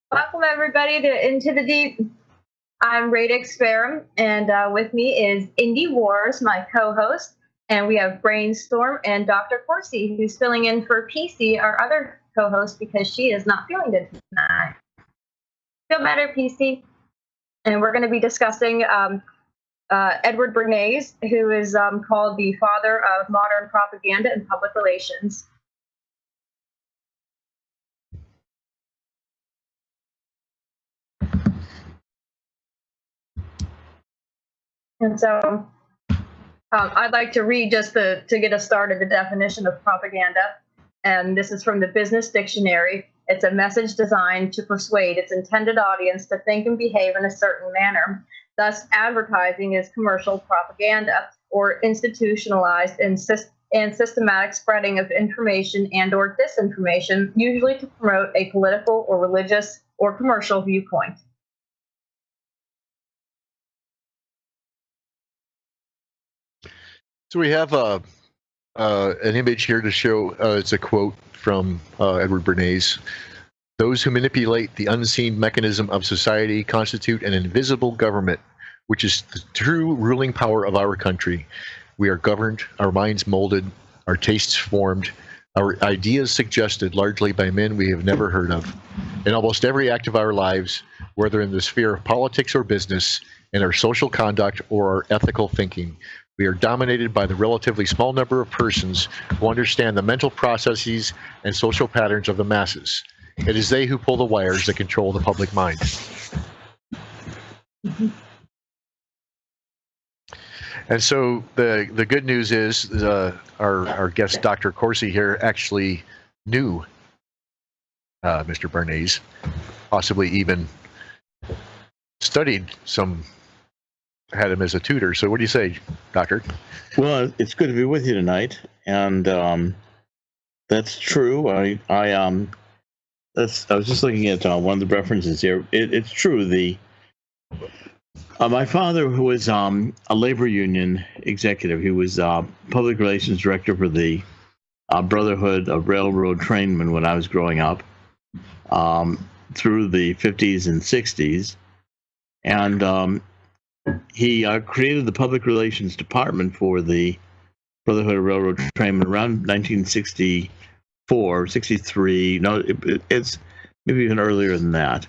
Welcome everybody to Into the Deep. I'm Radix Verum, and with me is IndyWars, my co-host, and we have Brainstorm and Dr. Corsi, who's filling in for PC, our other co-host, because she is not feeling good tonight. Feel better, PC. And we're going to be discussing Edward Bernays, who is called the father of modern propaganda and public relations. And so I'd like to read just to get us started, the definition of propaganda. And this is from the Business Dictionary. It's a message designed to persuade its intended audience to think and behave in a certain manner. Thus, advertising is commercial propaganda, or institutionalized and systematic spreading of information and or disinformation, usually to promote a political or religious or commercial viewpoint. So we have an image here to show, it's a quote from Edward Bernays. Those who manipulate the unseen mechanism of society constitute an invisible government, which is the true ruling power of our country. We are governed, our minds molded, our tastes formed, our ideas suggested largely by men we have never heard of. In almost every act of our lives, whether in the sphere of politics or business, in our social conduct or our ethical thinking, we are dominated by the relatively small number of persons who understand the mental processes and social patterns of the masses. It is they who pull the wires that control the public mind. And so the good news is our guest, Dr. Corsi here, actually knew Mr. Bernays, possibly even studied had him as a tutor. So what do you say, Doctor? Well, it's good to be with you tonight, and that's true. I was just looking at one of the references here. It's true. My father, who was a labor union executive, he was public relations director for the Brotherhood of Railroad Trainmen when I was growing up, through the 50s and 60s, and he created the public relations department for the Brotherhood of Railroad Trainmen around 1964, 63. No, it's maybe even earlier than that.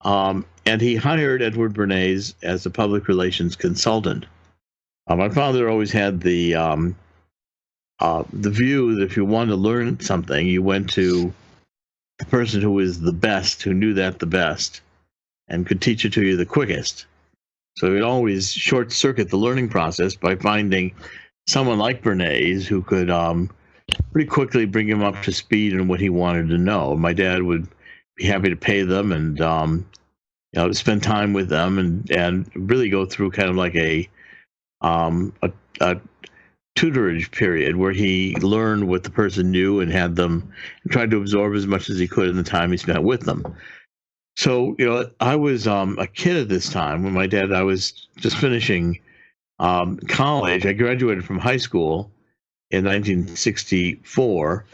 And he hired Edward Bernays as a public relations consultant. My father always had the view that if you wanted to learn something, you went to the person who was the best, who knew that the best, and could teach it to you the quickest. So he'd always short-circuit the learning process by finding someone like Bernays who could pretty quickly bring him up to speed in what he wanted to know. My dad would be happy to pay them and spend time with them and really go through kind of like a tutorage period where he learned what the person knew and had them and tried to absorb as much as he could in the time he spent with them. So, I was a kid at this time when I was just finishing college. I graduated from high school in 1964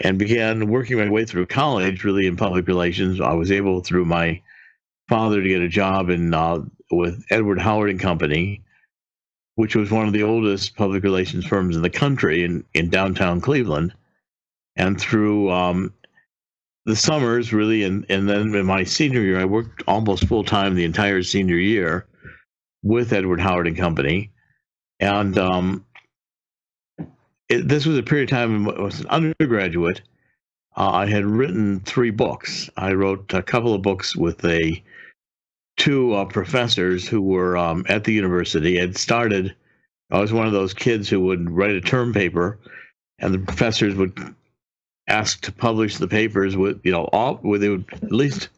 and began working my way through college, really in public relations. I was able, through my father, to get a job with Edward Howard and Company, which was one of the oldest public relations firms in the country in downtown Cleveland. And through the summers, really, and then in my senior year, I worked almost full-time the entire senior year with Edward Howard and Company. And this was a period of time when I was an undergraduate. I had written 3 books. I wrote a couple of books with two professors who were at the university. I was one of those kids who would write a term paper and the professors would ask to publish the papers with, they would at least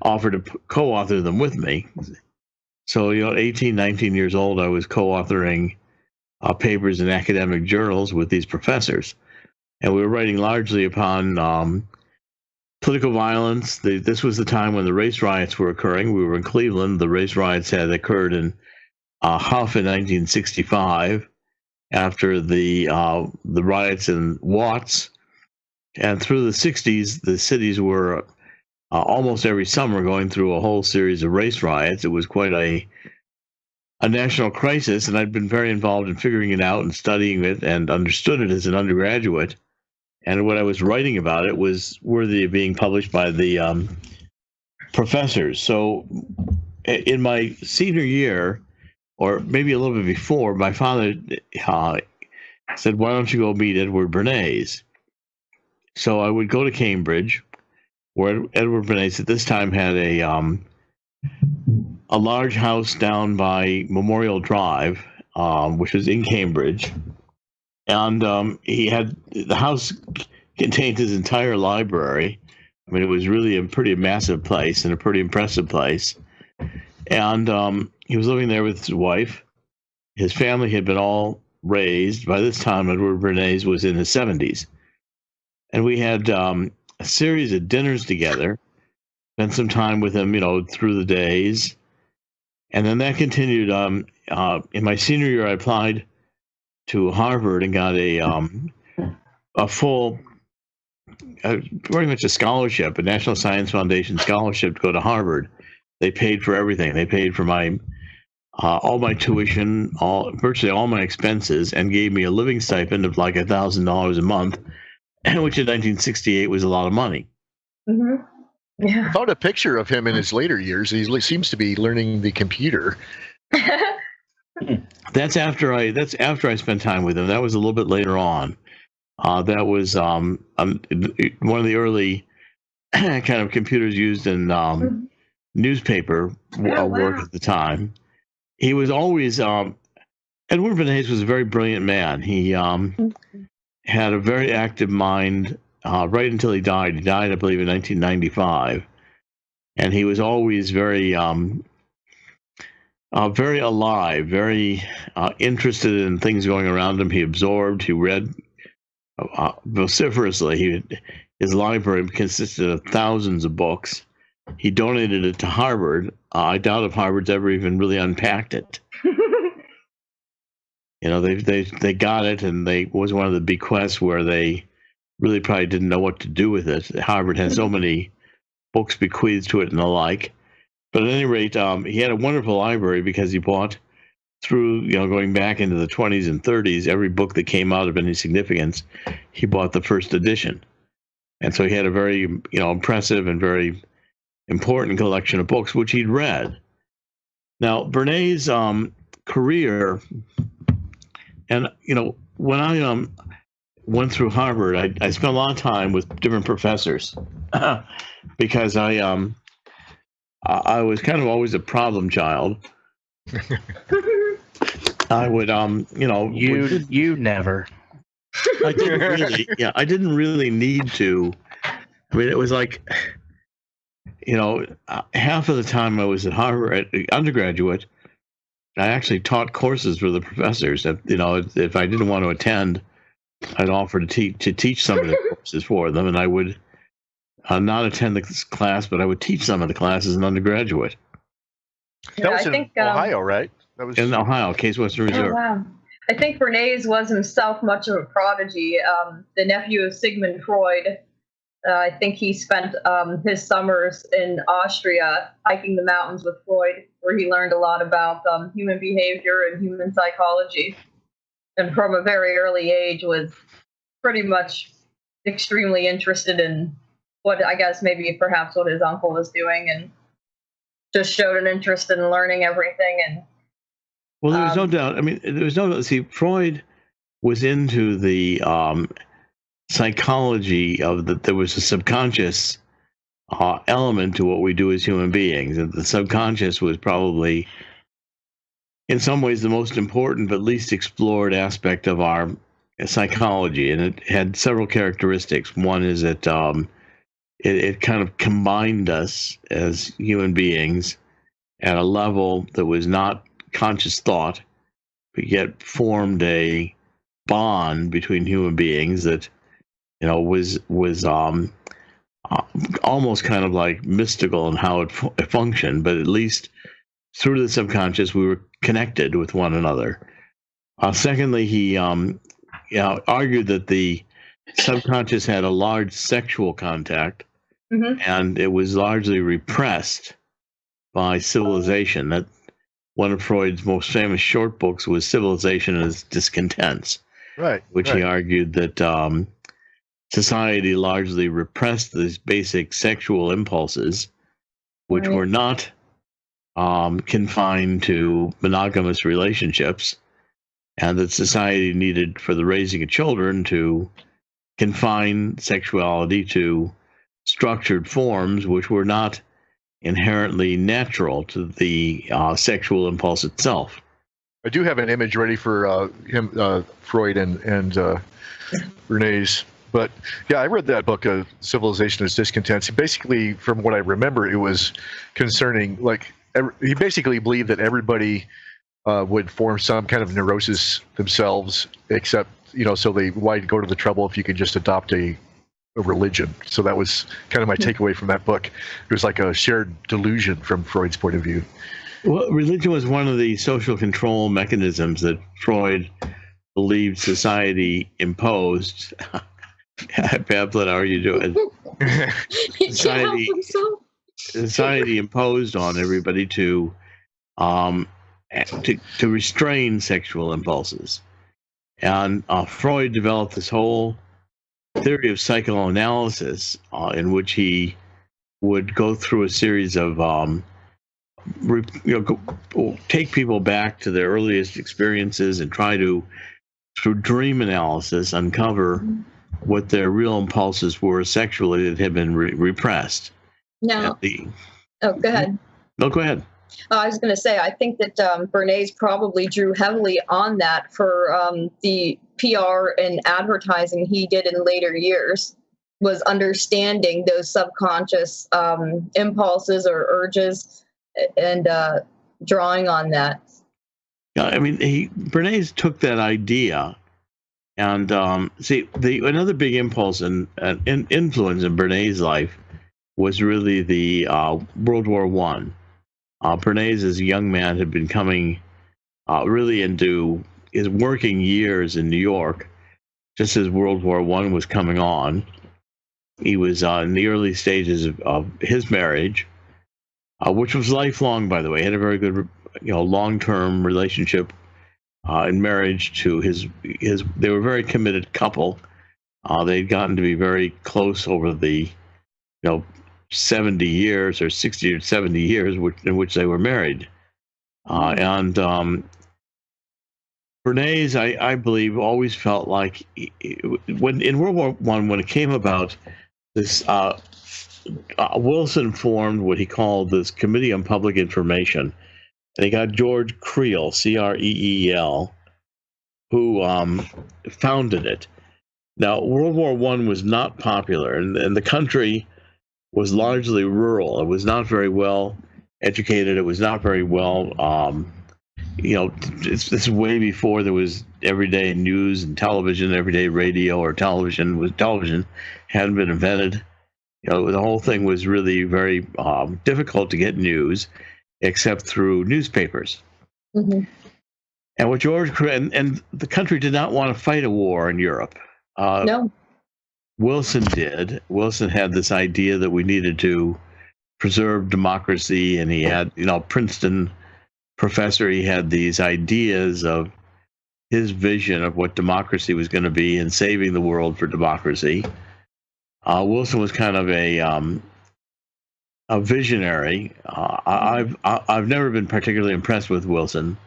offer to co-author them with me. So, at 18, 19 years old, I was co-authoring papers in academic journals with these professors. And we were writing largely upon political violence. This was the time when the race riots were occurring. We were in Cleveland. The race riots had occurred in Huff in 1965 after the riots in Watts. And through the 60s, the cities were almost every summer going through a whole series of race riots. It was quite a national crisis, and I'd been very involved in figuring it out and studying it and understood it as an undergraduate. And what I was writing about it was worthy of being published by the professors. So in my senior year, or maybe a little bit before, my father said, why don't you go meet Edward Bernays? So I would go to Cambridge, where Edward Bernays at this time had a large house down by Memorial Drive, which was in Cambridge. And he had, the house contained his entire library. I mean, it was really a pretty massive place and a pretty impressive place. And he was living there with his wife. His family had been all raised. By this time, Edward Bernays was in his 70s. And we had a series of dinners together, spent some time with him, through the days. And then that continued. In my senior year, I applied to Harvard and got a full, very much a scholarship, a National Science Foundation scholarship to go to Harvard. They paid for everything. They paid for my all my tuition, virtually all my expenses, and gave me a living stipend of like $1,000 a month, which in 1968 was a lot of money. Mm-hmm. Yeah. I found a picture of him in his later years. He seems to be learning the computer. That's after I spent time with him. That was a little bit later on. That was one of the early kind of computers used in newspaper work at the time. He was always Edward Bernays was a very brilliant man. He had a very active mind right until he died. He died, I believe, in 1995, and he was always very very alive, very interested in things going around him. He absorbed, he read vociferously. His library consisted of thousands of books. He donated it to Harvard. I doubt if Harvard's ever even really unpacked it. They got it, and it was one of the bequests where they really probably didn't know what to do with it. Harvard had so many books bequeathed to it and the like. But at any rate, he had a wonderful library because he bought through, going back into the 20s and 30s, every book that came out of any significance, he bought the first edition. And so he had a very, impressive and very important collection of books, which he'd read. Now, Bernays' career, and, when I went through Harvard, I spent a lot of time with different professors because I was kind of always a problem child. I would, you never. I didn't really, I didn't really need to. I mean, it was like, half of the time I was at Harvard, undergraduate, I actually taught courses for the professors. That, if I didn't want to attend, I'd offer to teach some of the courses for them, and I would not attend the class, but I would teach some of the classes as an undergraduate. That was in Ohio, right? That was in Ohio, Case Western Reserve. Oh, wow. I think Bernays was himself much of a prodigy. The nephew of Sigmund Freud. I think he spent his summers in Austria hiking the mountains with Freud, where he learned a lot about human behavior and human psychology. And from a very early age was pretty much extremely interested in what I guess perhaps what his uncle was doing, and just showed an interest in learning everything. And well, there was no doubt. I mean, there was no doubt. See, Freud was into the psychology of that. There was a subconscious element to what we do as human beings, and the subconscious was probably, in some ways, the most important but least explored aspect of our psychology, and it had several characteristics. One is that it kind of combined us as human beings at a level that was not conscious thought, but yet formed a bond between human beings that, you know, was almost kind of like mystical in how it functioned, but at least through the subconscious we were connected with one another. Secondly, he argued that the subconscious had a large sexual contact, and it was largely repressed by civilization. That one of Freud's most famous short books was Civilization and Its Discontents, which he argued that society largely repressed these basic sexual impulses, which were not confined to monogamous relationships, and that society needed, for the raising of children, to confine sexuality to structured forms which were not inherently natural to the sexual impulse itself. I do have an image ready for Freud and Bernays. But yeah, I read that book, Civilization and Its Discontents. Basically, from what I remember, it was concerning, like, he basically believed that everybody would form some kind of neurosis themselves, except, you know, so why go to the trouble if you could just adopt a religion? So that was kind of my takeaway from that book. It was like a shared delusion from Freud's point of view. Well, religion was one of the social control mechanisms that Freud believed society imposed. Pamphlet, how are you doing? Society imposed on everybody to restrain sexual impulses, and Freud developed this whole theory of psychoanalysis in which he would go through a series of take people back to their earliest experiences and try to, through dream analysis, uncover what their real impulses were sexually that had been repressed. Now, go ahead. No, go ahead. I was going to say, I think that Bernays probably drew heavily on that for the PR and advertising he did in later years, was understanding those subconscious impulses or urges and drawing on that. Yeah, I mean, Bernays took that idea. And another big impulse and influence in Bernays' life was really the World War I. Bernays, as a young man, had been coming really into his working years in New York, just as World War I was coming on. He was in the early stages of his marriage, which was lifelong, by the way. He had a very good, long-term relationship in marriage to his. They were a very committed couple. They'd gotten to be very close over the, 70 years or 60 or 70 years in which they were married. And Bernays, I believe, always felt like when in World War I, when it came about, this Wilson formed what he called this Committee on Public Information. And he got George Creel, Creel, who founded it. Now, World War I was not popular, and the country was largely rural. It was not very well educated. It was not very well, this is way before there was everyday news and television, everyday radio or television. Television hadn't been invented. The whole thing was really very difficult to get news, except through newspapers. Mm-hmm. And what and the country did not want to fight a war in Europe. No. Wilson did. Wilson had this idea that we needed to preserve democracy, and he had, Princeton professor, he had these ideas of his vision of what democracy was going to be and saving the world for democracy. Wilson was kind of a visionary. I've never been particularly impressed with Wilson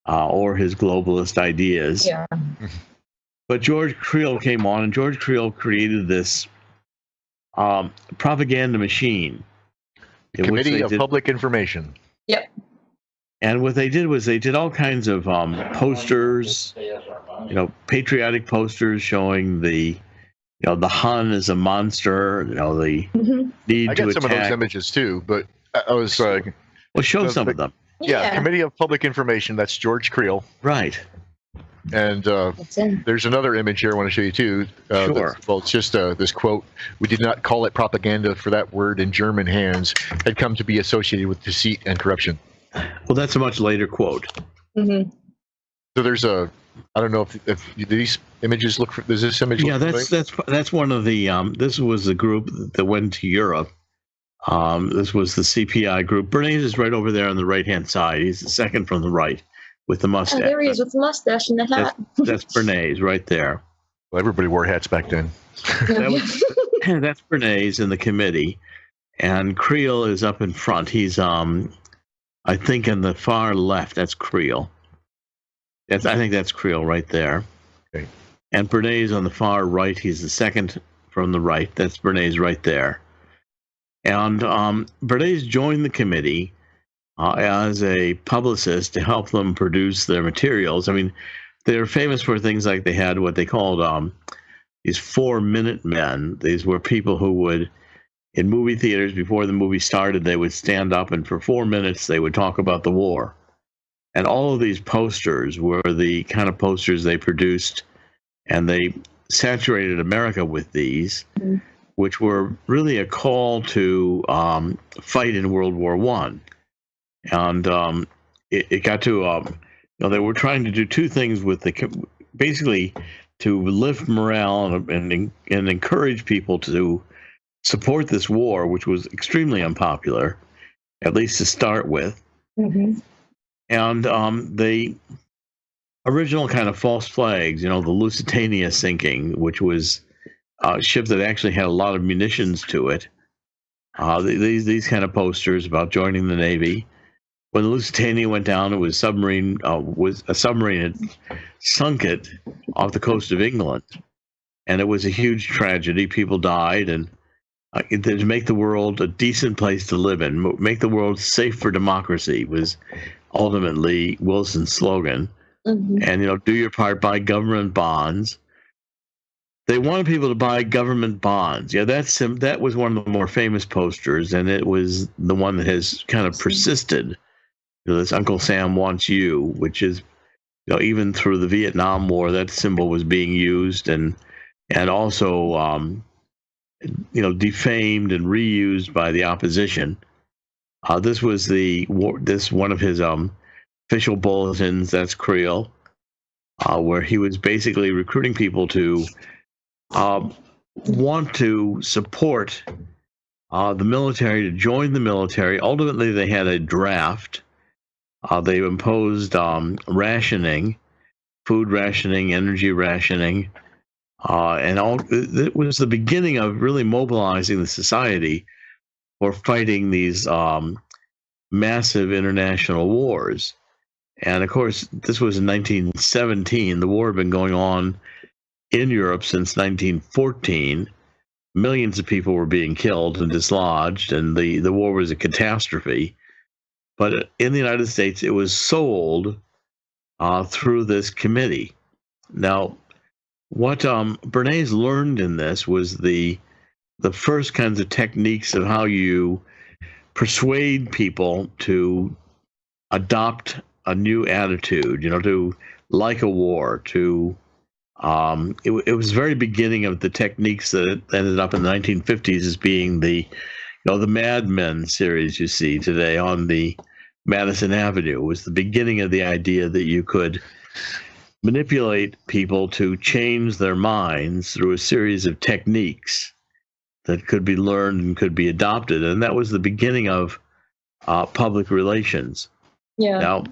or his globalist ideas. Yeah. But George Creel came on, and George Creel created this propaganda machine. Committee of Public Information. Yep. And what they did was they did all kinds of posters patriotic posters showing the Hun is a monster, the need I to got some of those attack. images too, but I was Well, show some of them. yeah, Committee of Public Information. That's George Creel. Right. And there's another image here I want to show you too. Sure. Well, it's just this quote: "We did not call it propaganda, for that word in German hands had come to be associated with deceit and corruption." Well, that's a much later quote. Mm-hmm. So there's I don't know if these images look for. Does this image? Yeah, look that's one of the. This was the group that went to Europe. This was the CPI group. Bernays is right over there on the right-hand side. He's the second from the right with the mustache. Oh, there he is with the mustache and the hat. That's Bernays right there. Well, everybody wore hats back then. That's Bernays in the committee, and Creel is up in front. He's I think in the far left. That's Creel. I think that's Creel right there. Okay. And Bernays on the far right. He's the second from the right. That's Bernays right there. And Bernays joined the committee as a publicist to help them produce their materials. I mean, they're famous for things like they had what they called these 4-minute men. These were people who would, in movie theaters, before the movie started, they would stand up and for 4 minutes they would talk about the war. And all of these posters were the kind of posters they produced, and they saturated America with these, which were really a call to fight in World War I. And it got to, they were trying to do two things with basically to lift morale and encourage people to support this war, which was extremely unpopular, at least to start with. Mm-hmm. And the original kind of false flags, the Lusitania sinking, which was a ship that actually had a lot of munitions to it. These kind of posters about joining the Navy. When the Lusitania went down, it was a submarine had sunk it off the coast of England, and it was a huge tragedy. People died, and to make the world a decent place to live in, make the world safe for democracy was ultimately Wilson's slogan. Mm-hmm. And do your part, buy government bonds. They wanted people to buy government bonds. Yeah, that was one of the more famous posters, and it was the one that has kind of persisted. This Uncle Sam wants you, which is, even through the Vietnam War, that symbol was being used and also, defamed and reused by the opposition. This was one of his official bulletins. That's Creel, where he was basically recruiting people to want to support the military, to join the military. Ultimately, they had a draft. They imposed rationing, food rationing, energy rationing, and it was the beginning of really mobilizing the society for fighting these massive international wars. And of course, this was in 1917. The war had been going on in Europe since 1914. Millions of people were being killed and dislodged, and the war was a catastrophe. But in the United States, it was sold through this committee. Now, what Bernays learned in this was the first kinds of techniques of how you persuade people to adopt a new attitude, to like a war, to it was the very beginning of the techniques that ended up in the 1950s as being the Mad Men series you see today on the Madison Avenue. Was the beginning of the idea that you could manipulate people to change their minds through a series of techniques that could be learned and could be adopted. And that was the beginning of public relations. Yeah. Now,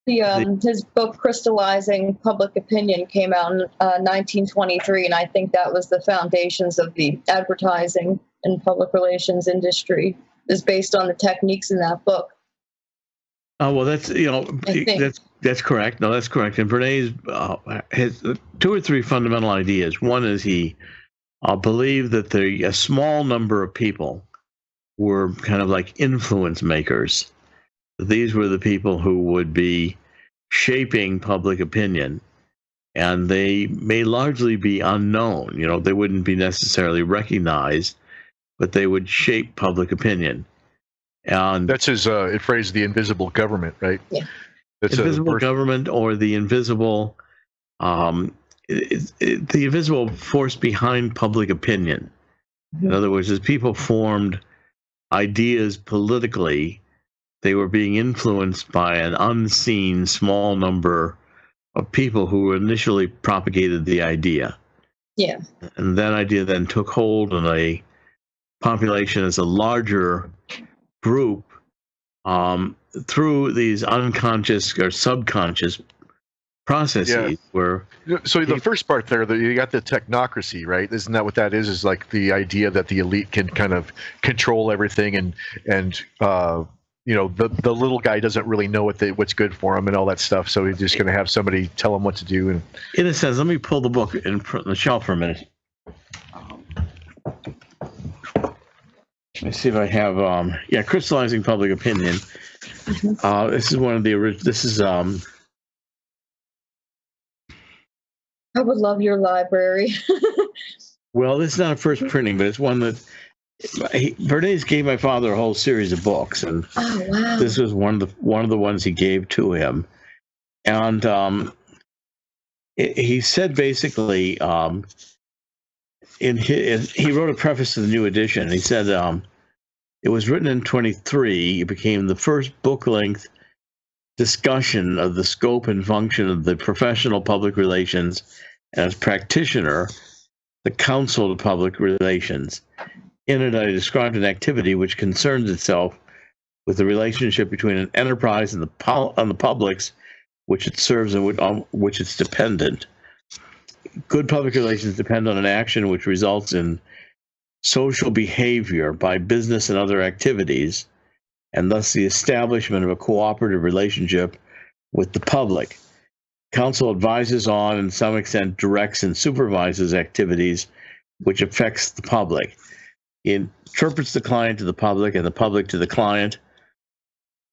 his book Crystallizing Public Opinion came out in 1923, and I think that was the foundations of the advertising and public relations industry, is based on the techniques in that book. Oh, well, that's that's correct. No, that's correct. And Bernays has 2 or 3 fundamental ideas. One is he believed that a small number of people were kind of like influence makers. These were the people who would be shaping public opinion. and they may largely be unknown. You know, they wouldn't be necessarily recognized, but they would shape public opinion. And that's his phrase, the invisible government, right? Yeah. That's invisible government, or the invisible, the invisible force behind public opinion. Mm-hmm. In other words, as people formed ideas politically, they were being influenced by an unseen small number of people who initially propagated the idea. Yeah. And that idea then took hold in a population as a larger group through these unconscious or subconscious processes. Where so the first part there, you got the technocracy, right? Isn't that what that is? Is like the idea that the elite can kind of control everything, and you know, the little guy doesn't really know what's good for him and all that stuff. So he's just going to have somebody tell him what to do. And in a sense, let me pull the book in front of the shelf for a minute. Let me see if I have, Crystallizing Public Opinion. This is one of the original, this is, I would love your library. well, this is not a first printing, but it's one that Bernays gave my father a whole series of books, and this was one of the ones he gave to him. And he said basically, he wrote a preface to the new edition. He said it was written in 1923. It became the first book-length discussion of the scope and function of the professional public relations, and as practitioner, the Council of Public Relations. In it, I described an activity which concerns itself with the relationship between an enterprise and the publics which it serves and on which it's dependent. Good public relations depend on an action which results in social behavior by business and other activities, and thus the establishment of a cooperative relationship with the public. Council advises on, and to some extent directs and supervises activities which affects the public. It interprets the client to the public and the public to the client.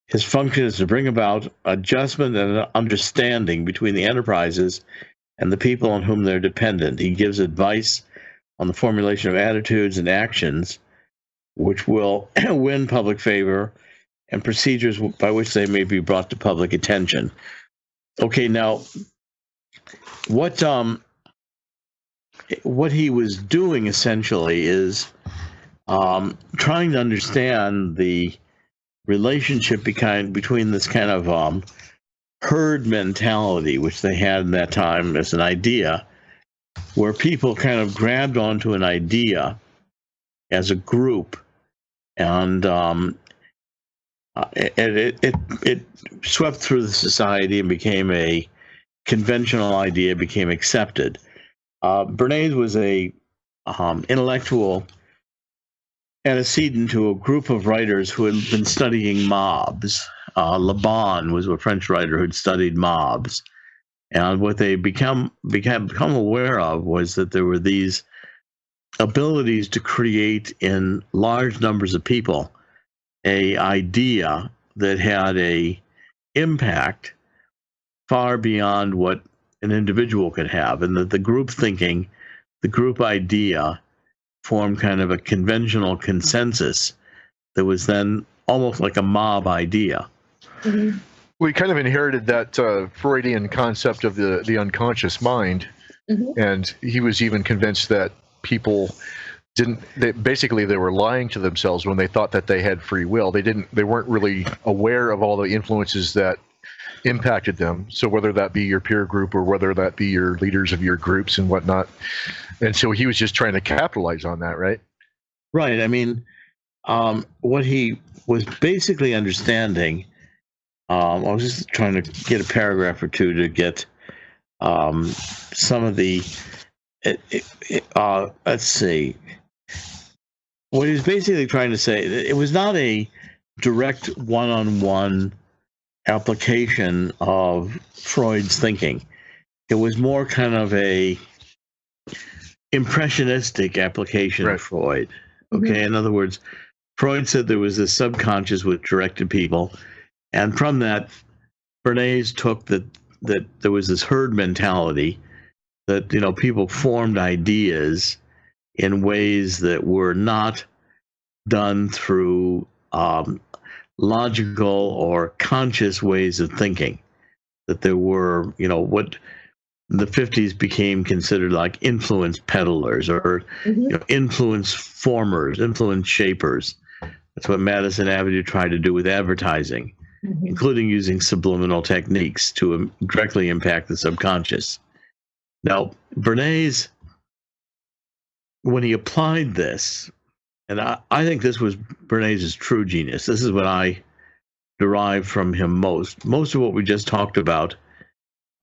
His function is to bring about adjustment and understanding between the enterprises and the people on whom they're dependent. He gives advice on the formulation of attitudes and actions which will win public favor, and procedures by which they may be brought to public attention. Okay, now, what he was doing essentially is trying to understand the relationship between this kind of herd mentality, which they had in that time as an idea, where people kind of grabbed onto an idea as a group, and it swept through the society and became a conventional idea, became accepted. Bernays was a intellectual antecedent to a group of writers who had been studying mobs. Le Bon was a French writer who had studied mobs. And what they become aware of was that there were these abilities to create in large numbers of people a idea that had a impact far beyond what an individual could have, and that the group thinking, the group idea, formed kind of a conventional consensus that was then almost like a mob idea. Mm-hmm. We kind of inherited that Freudian concept of the unconscious mind, and he was even convinced that people basically they were lying to themselves when they thought that they had free will. They weren't really aware of all the influences that impacted them. So whether that be your peer group or whether that be your leaders of your groups and whatnot. And so he was just trying to capitalize on that, right? Right. I mean, what he was basically understanding, I was just trying to get a paragraph or two to get some of the, let's see. What he was basically trying to say, it was not a direct one-on-one application of Freud's thinking. It was more kind of a impressionistic application of Freud. Okay, in other words, Freud said there was this subconscious which directed people, and from that, Bernays took that there was this herd mentality that, people formed ideas in ways that were not done through logical or conscious ways of thinking. That there were, what the 50s became considered like influence peddlers or influence formers, influence shapers. That's what Madison Avenue tried to do with advertising, including using subliminal techniques to directly impact the subconscious. Now, Bernays, when he applied this, and I think this was Bernays' true genius. This is what I derived from him most. Most of what we just talked about,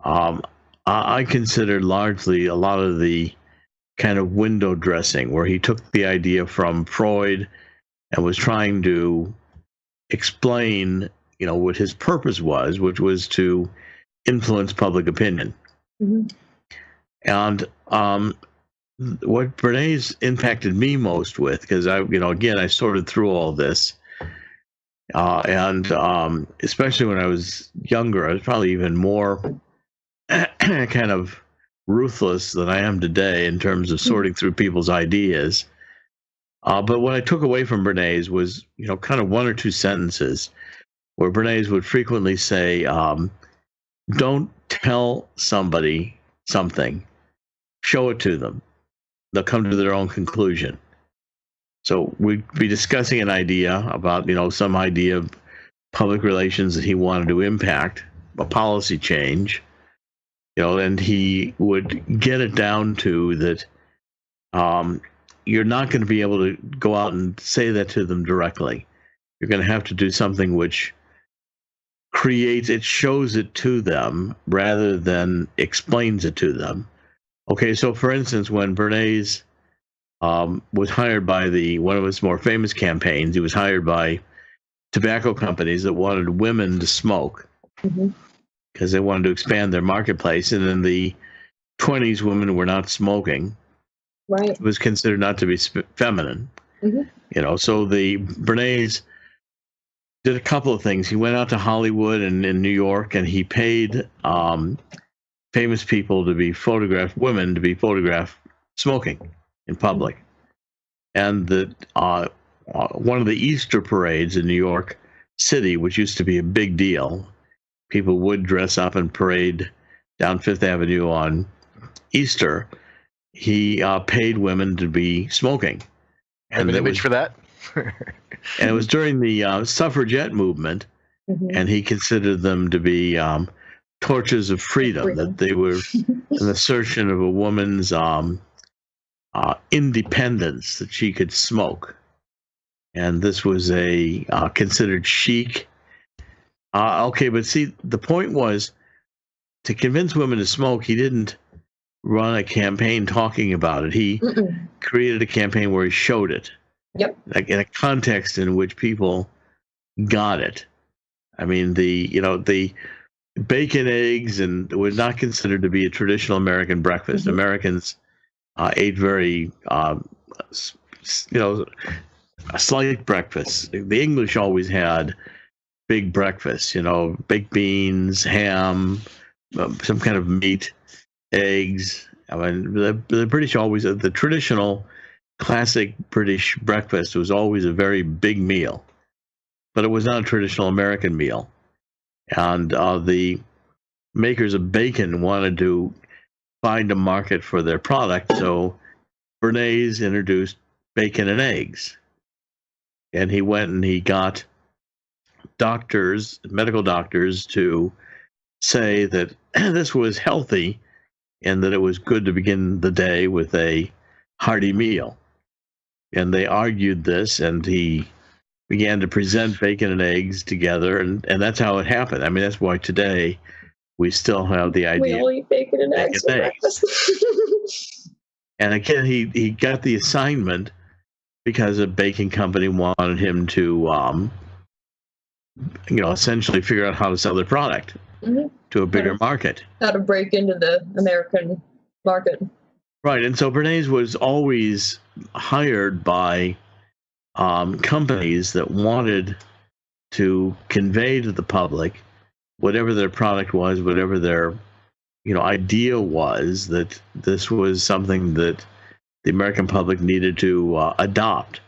I considered largely a lot of the kind of window dressing, where he took the idea from Freud and was trying to explain, what his purpose was, which was to influence public opinion. And what Bernays impacted me most with, because I sorted through all this, and especially when I was younger, I was probably even more kind of ruthless than I am today in terms of sorting through people's ideas. But what I took away from Bernays was, kind of one or two sentences where Bernays would frequently say, don't tell somebody something, show it to them. They'll come to their own conclusion. So we'd be discussing an idea about, some idea of public relations that he wanted to impact, a policy change, and he would get it down to that you're not going to be able to go out and say that to them directly. You're going to have to do something which shows it to them rather than explains it to them. Okay, so for instance, when Bernays was hired by one of his more famous campaigns, he was hired by tobacco companies that wanted women to smoke because they wanted to expand their marketplace. And in the 20s, women were not smoking. Right. It was considered not to be feminine. So the Bernays did a couple of things. He went out to Hollywood and in New York, and he paid famous people to be photographed, women to be photographed smoking in public. And one of the Easter parades in New York City, which used to be a big deal, people would dress up and parade down Fifth Avenue on Easter. He paid women to be smoking. Have an image for that? And it was during the suffragette movement, and he considered them to be torches of freedom, that they were an assertion of a woman's independence, that she could smoke. And this was considered chic. Okay, but see, the point was to convince women to smoke. He didn't run a campaign talking about it. He created a campaign where he showed it. Yep. Like in a context in which people got it. I mean, the bacon, eggs, and was not considered to be a traditional American breakfast. Americans ate very, a slight breakfast. The English always had big breakfasts, baked beans, ham, some kind of meat, eggs. I mean, the British always, the traditional classic British breakfast was always a very big meal, but it was not a traditional American meal. And the makers of bacon wanted to find a market for their product, so Bernays introduced bacon and eggs. And he went and he got medical doctors, to say that this was healthy and that it was good to begin the day with a hearty meal. And they argued this, and he began to present bacon and eggs together, and that's how it happened. I mean, that's why today we still have the idea. We all eat bacon and eggs for breakfast. And again, he got the assignment because a baking company wanted him to, essentially figure out how to sell their product to a bigger market. How to break into the American market. Right, and so Bernays was always hired by companies that wanted to convey to the public whatever their product was, whatever their idea was that this was something that the American public needed to adopt.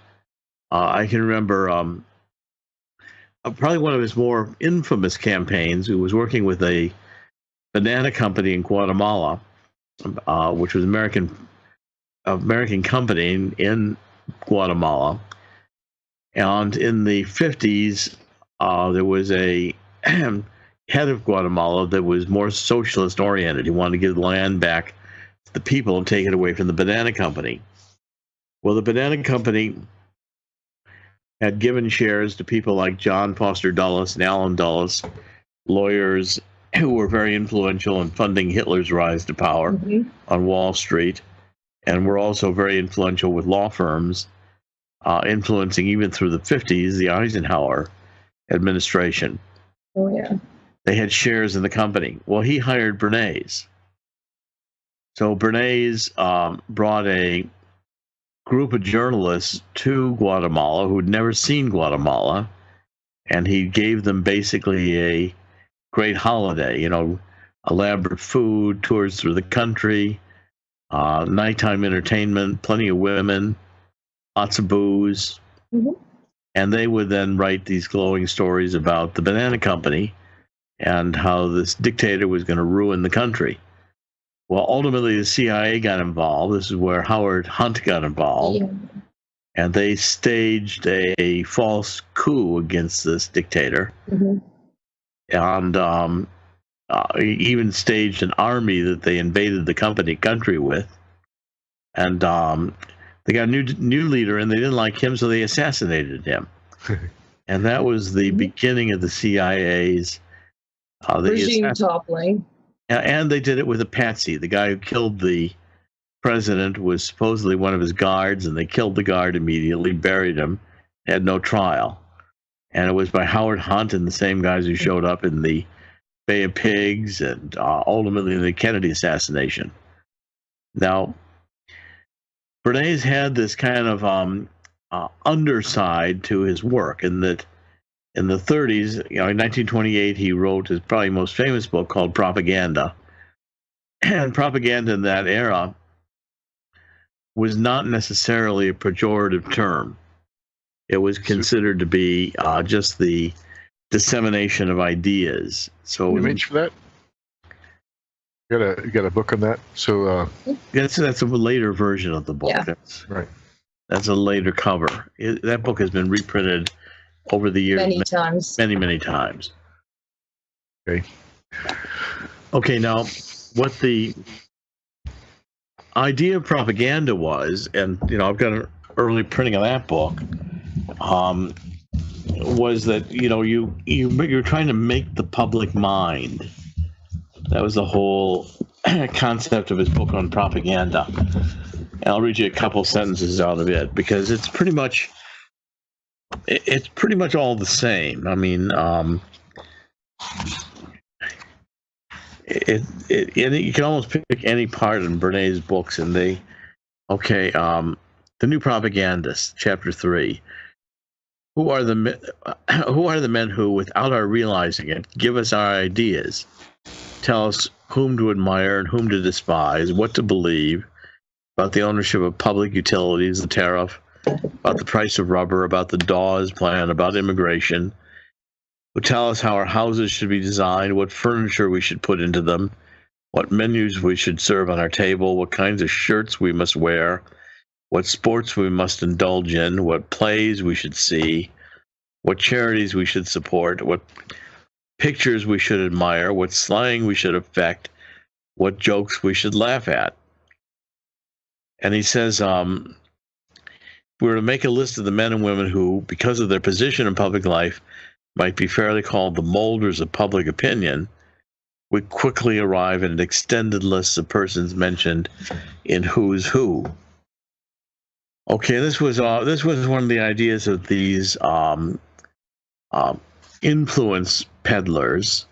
I can remember probably one of his more infamous campaigns. He was working with a banana company in Guatemala, which was an American company in Guatemala. And in the 50s, there was a head of Guatemala that was more socialist oriented. He wanted to give the land back to the people and take it away from the banana company. Well, the banana company had given shares to people like John Foster Dulles and Allen Dulles, lawyers who were very influential in funding Hitler's rise to power on Wall Street, and were also very influential with law firms, influencing even through the 50s the Eisenhower administration. Oh, yeah. They had shares in the company. Well, he hired Bernays. So Bernays brought a group of journalists to Guatemala who'd never seen Guatemala, and he gave them basically a great holiday, elaborate food, tours through the country, nighttime entertainment, plenty of women, lots of booze. And they would then write these glowing stories about the banana company and how this dictator was going to ruin the country. Well, ultimately, the CIA got involved. This is where Howard Hunt got involved. Yeah. And they staged a false coup against this dictator. And even staged an army that they invaded the country with. And they got a new leader, and they didn't like him, so they assassinated him. And that was the beginning of the CIA's regime toppling. And they did it with a patsy. The guy who killed the president was supposedly one of his guards, and they killed the guard immediately, buried him, had no trial. And it was by Howard Hunt and the same guys who showed up in the Bay of Pigs and ultimately the Kennedy assassination. Now, Bernays had this kind of underside to his work, in that in the 30s, in 1928, he wrote his probably most famous book called Propaganda. And propaganda in that era was not necessarily a pejorative term. It was considered to be just the dissemination of ideas. So image for that? You got a book on that? So that's a later version of the book. Yeah. That's a later cover. That book has been reprinted over the years many times. Okay, now what the idea of propaganda was, and I've got an early printing of that book, was that you're trying to make the public mind. That was the whole concept of his book on propaganda. And I'll read you a couple sentences out of it, because it's pretty much all the same. I mean, you can almost pick any part in Bernays' books, and The New Propagandist, Chapter 3. Who are the men who, without our realizing it, give us our ideas, tell us whom to admire and whom to despise, what to believe about the ownership of public utilities, the tariff, about the price of rubber, about the Dawes plan, about immigration, who tell us how our houses should be designed, what furniture we should put into them, what menus we should serve on our table, what kinds of shirts we must wear, what sports we must indulge in, what plays we should see, what charities we should support, what pictures we should admire, what slang we should affect, what jokes we should laugh at. And he says, if we were to make a list of the men and women who, because of their position in public life, might be fairly called the molders of public opinion, we quickly arrive at an extended list of persons mentioned in Who's Who. Okay, this was one of the ideas of these influence peddlers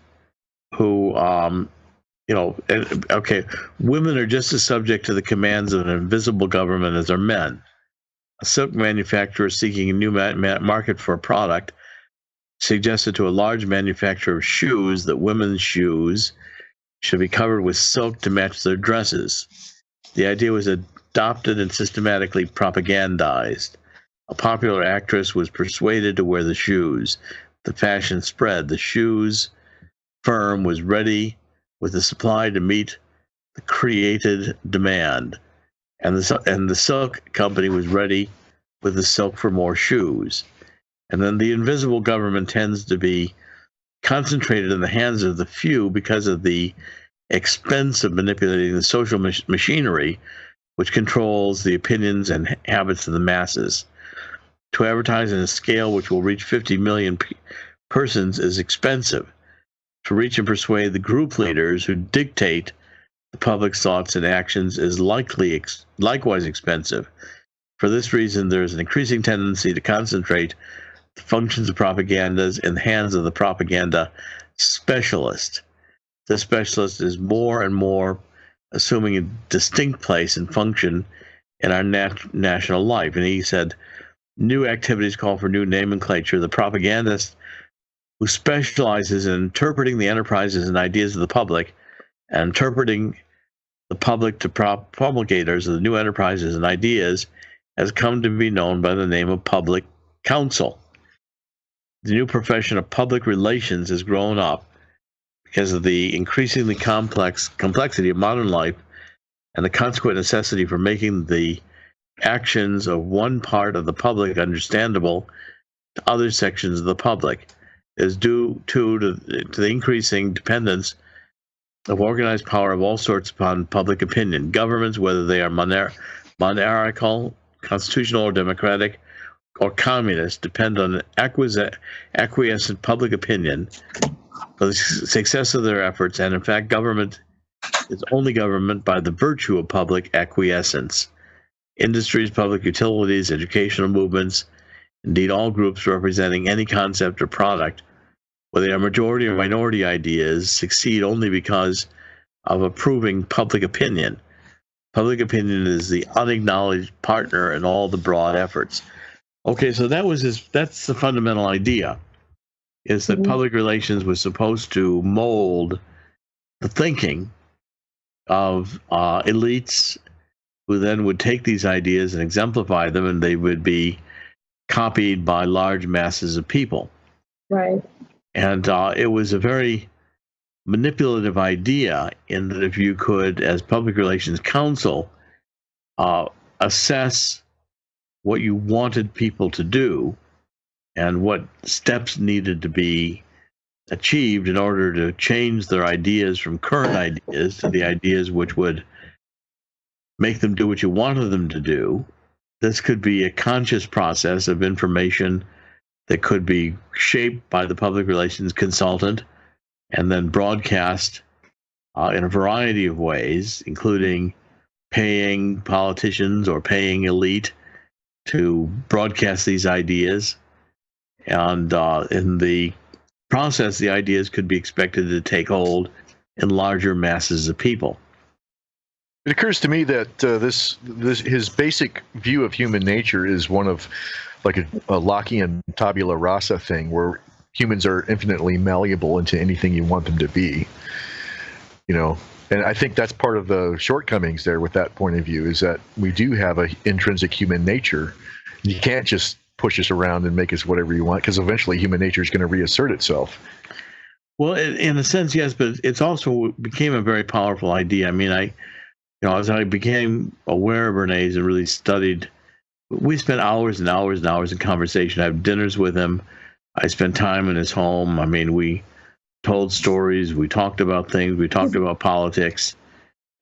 who, women are just as subject to the commands of an invisible government as are men. A silk manufacturer seeking a new market for a product suggested to a large manufacturer of shoes that women's shoes should be covered with silk to match their dresses. The idea was adopted and systematically propagandized. A popular actress was persuaded to wear the shoes. The fashion spread. The shoes firm was ready with the supply to meet the created demand. And the silk company was ready with the silk for more shoes. And then the invisible government tends to be concentrated in the hands of the few because of the expense of manipulating the social machinery, which controls the opinions and habits of the masses. To advertise on a scale which will reach 50 million persons is expensive. To reach and persuade the group leaders who dictate the public's thoughts and actions is likewise expensive. For this reason, there is an increasing tendency to concentrate the functions of propagandas in the hands of the propaganda specialist. The specialist is more and more assuming a distinct place and function in our national life. And he said, new activities call for new nomenclature. The propagandist who specializes in interpreting the enterprises and ideas of the public and interpreting the public to promulgators of the new enterprises and ideas has come to be known by the name of public counsel. The new profession of public relations has grown up because of the increasingly complexity of modern life and the consequent necessity for making the actions of one part of the public understandable to other sections of the public. Is due to the increasing dependence of organized power of all sorts upon public opinion. Governments, whether they are monarchical, constitutional, or democratic, or communist, depend on acquiescent public opinion for the success of their efforts, and in fact, government is only government by the virtue of public acquiescence. Industries, public utilities, educational movements, indeed all groups representing any concept or product, whether they are majority or minority ideas, succeed only because of approving public opinion. Public opinion is the unacknowledged partner in all the broad efforts. Okay, so that's the fundamental idea, is that public relations was supposed to mold the thinking of elites who then would take these ideas and exemplify them, and they would be copied by large masses of people. Right. And it was a very manipulative idea in that if you could, as public relations counsel, assess what you wanted people to do and what steps needed to be achieved in order to change their ideas from current ideas to the ideas which would make them do what you wanted them to do. This could be a conscious process of information that could be shaped by the public relations consultant and then broadcast in a variety of ways, including paying politicians or paying elite to broadcast these ideas. And in the process, the ideas could be expected to take hold in larger masses of people. It occurs to me that his basic view of human nature is one of like a Lockean tabula rasa thing, where humans are infinitely malleable into anything you want them to be. You know, and I think that's part of the shortcomings there with that point of view, is that we do have an intrinsic human nature. You can't just push us around and make us whatever you want, because eventually human nature is going to reassert itself. Well, in a sense, yes, but it's also became a very powerful idea. I mean, as I became aware of Bernays and really studied, we spent hours and hours and hours in conversation. I have dinners with him. I spent time in his home. I mean, we told stories. We talked about things. We talked about politics.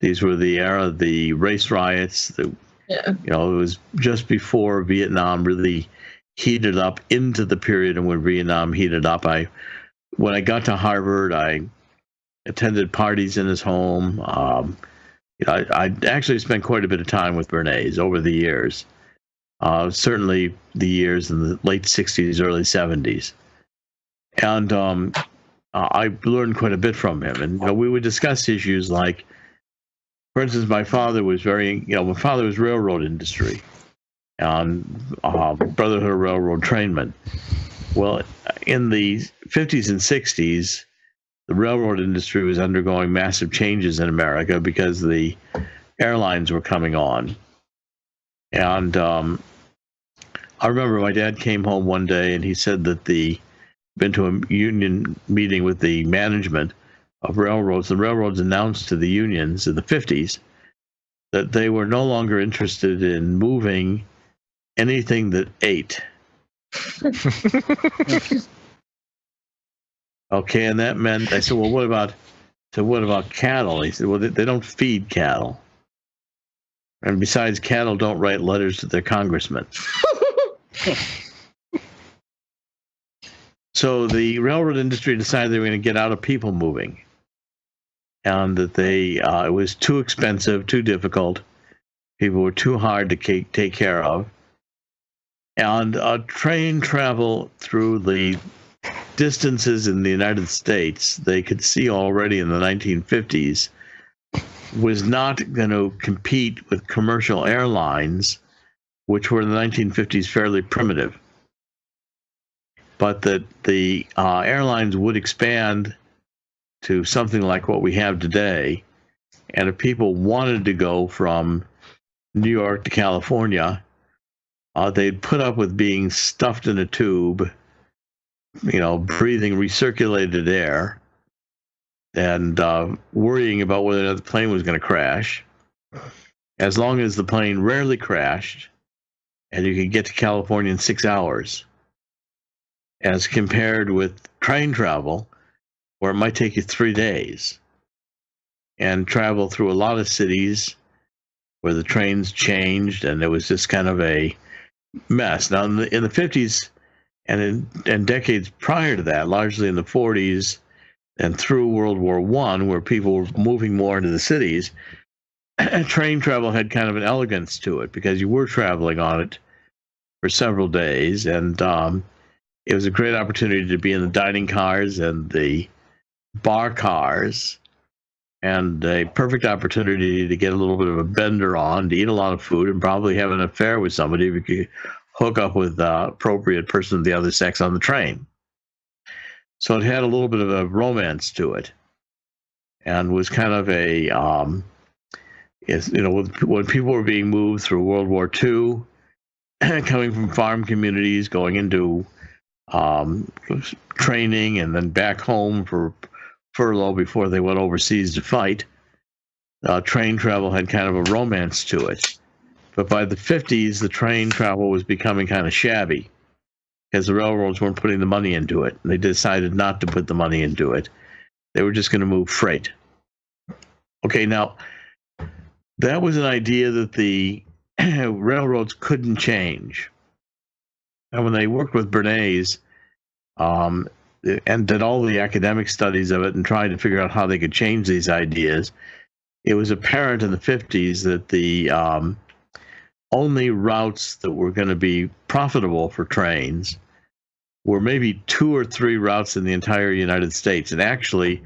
These were the era of the race riots. It was just before Vietnam really heated up into the period and when Vietnam heated up. When I got to Harvard, I attended parties in his home. I actually spent quite a bit of time with Bernays over the years. Certainly the years in the late 60s, early 70s. And I learned quite a bit from him. And we would discuss issues like, for instance, my father was railroad industry and Brotherhood of Railroad Trainmen. Well, in the 50s and 60s, the railroad industry was undergoing massive changes in America because the airlines were coming on. And I remember my dad came home one day and he said that been to a union meeting with the management of railroads. The railroads announced to the unions in the 50s that they were no longer interested in moving anything that ate. Okay, and that meant, I said, well, what about cattle? He said, well, they don't feed cattle. And besides, cattle don't write letters to their congressmen. So the railroad industry decided they were going to get out of people moving, and that it was too expensive, too difficult. People were too hard to take care of. And train travel through the distances in the United States, they could see already in the 1950s, was not going to compete with commercial airlines, which were in the 1950s fairly primitive. But that the airlines would expand to something like what we have today. And if people wanted to go from New York to California, they'd put up with being stuffed in a tube, breathing recirculated air, and worrying about whether or not the plane was going to crash. As long as the plane rarely crashed, and you could get to California in 6 hours, as compared with train travel, where it might take you 3 days, and travel through a lot of cities where the trains changed, and it was just kind of a mess. Now, in the 50s and in decades prior to that, largely in the 40s and through World War I, where people were moving more into the cities, train travel had kind of an elegance to it because you were traveling on it for several days, and it was a great opportunity to be in the dining cars and the bar cars, and a perfect opportunity to get a little bit of a bender on, to eat a lot of food, and probably have an affair with somebody if you could hook up with the appropriate person of the other sex on the train. So it had a little bit of a romance to it, and was kind of a, when people were being moved through World War II, coming from farm communities, going into training, and then back home for furlough before they went overseas to fight, train travel had kind of a romance to it. But by the 50s, the train travel was becoming kind of shabby because the railroads weren't putting the money into it. They decided not to put the money into it. They were just going to move freight. Okay, now, that was an idea that the railroads couldn't change. And when they worked with Bernays and did all the academic studies of it and tried to figure out how they could change these ideas, it was apparent in the 50s that the only routes that were going to be profitable for trains were maybe 2 or 3 routes in the entire United States. And actually,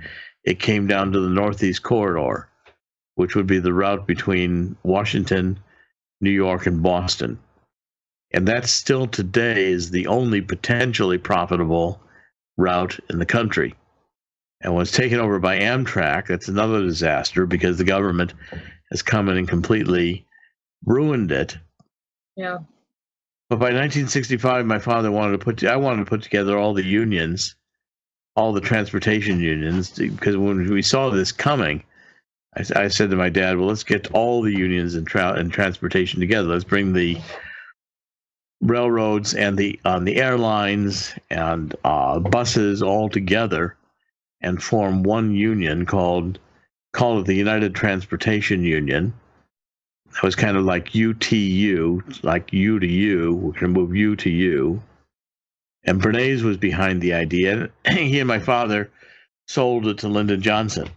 it came down to the Northeast Corridor, which would be the route between Washington, New York, and Boston. And that still today is the only potentially profitable route in the country. And when it's taken over by Amtrak, that's another disaster because the government has come in and completely ruined it. Yeah. But by 1965, my father I wanted to put together all the unions, all the transportation unions, because when we saw this coming, I said to my dad, well, let's get all the unions and transportation together. Let's bring the railroads and the airlines and buses all together and form one union call it the United Transportation Union. It was kind of like UTU, like you to you. We're going to move you to you. And Bernays was behind the idea. He and my father sold it to Lyndon Johnson.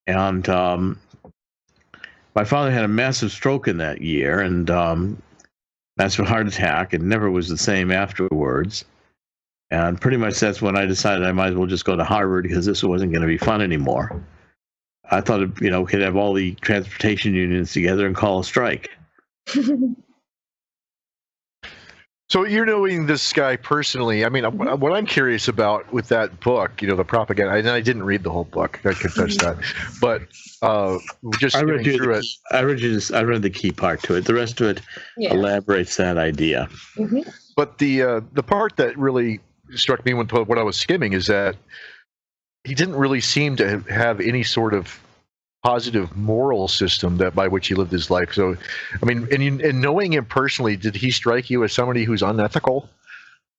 And my father had a massive stroke in that year and massive heart attack, and never was the same afterwards. And pretty much that's when I decided I might as well just go to Harvard because this wasn't going to be fun anymore. I thought, we could have all the transportation unions together and call a strike. So you're knowing this guy personally. I mean, what I'm curious about with that book, the propaganda, and I didn't read the whole book. I confess that, but just I read through it. I read the key part to it. The rest of it elaborates that idea. Mm-hmm. But the part that really struck me when I was skimming is that he didn't really seem to have any sort of positive moral system that by which he lived his life. So, I mean, and knowing him personally, did he strike you as somebody who's unethical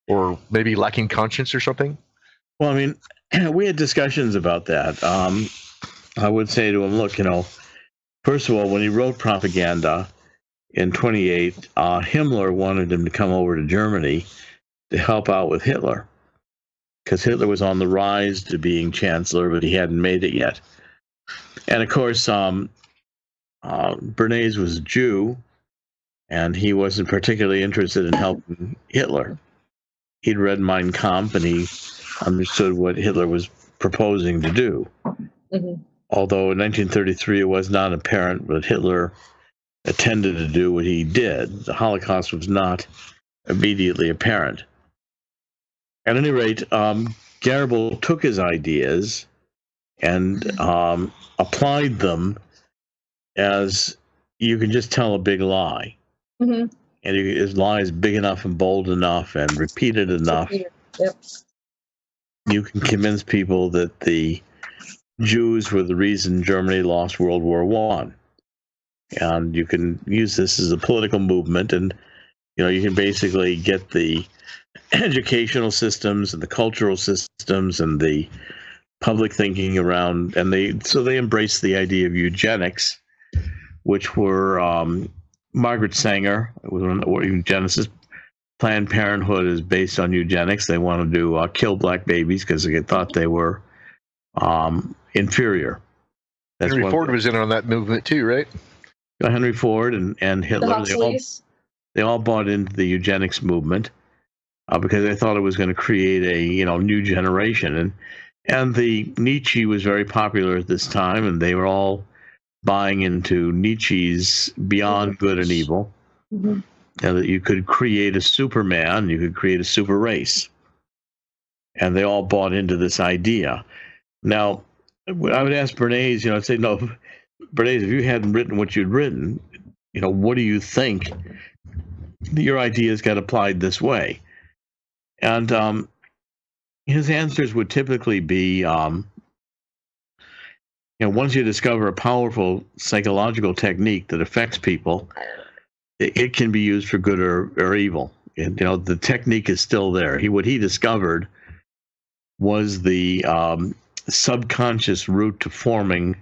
or maybe lacking conscience or something? Well, I mean, we had discussions about that. I would say to him, look, first of all, when he wrote Propaganda in 1928, Himmler wanted him to come over to Germany to help out with Hitler because Hitler was on the rise to being chancellor, but he hadn't made it yet. And of course, Bernays was a Jew, and he wasn't particularly interested in helping Hitler. He'd read Mein Kampf, and he understood what Hitler was proposing to do. Mm-hmm. Although in 1933, it was not apparent that Hitler intended to do what he did. The Holocaust was not immediately apparent. At any rate, Garibald took his ideas and applied them as you can just tell a big lie. Mm-hmm. And his lie is big enough and bold enough and repeated enough. Yep. You can convince people that the Jews were the reason Germany lost World War I. And you can use this as a political movement, and you can basically get the educational systems and the cultural systems and the public thinking around, and they embraced the idea of eugenics, which were Margaret Sanger, eugenicist. Planned Parenthood is based on eugenics. They wanted to kill black babies because they thought they were inferior. Henry Ford was in on that movement too, right? Henry Ford and Hitler, they all bought into the eugenics movement because they thought it was going to create a new generation. And the Nietzsche was very popular at this time, and they were all buying into Nietzsche's beyond good and evil, and that you could create a Superman, you could create a super race. And they all bought into this idea. Now, I would ask Bernays, I'd say, no, Bernays, if you hadn't written what you'd written, what do you think your ideas got applied this way? And his answers would typically be, once you discover a powerful psychological technique that affects people, it can be used for good or evil. And, the technique is still there. What he discovered was the subconscious route to forming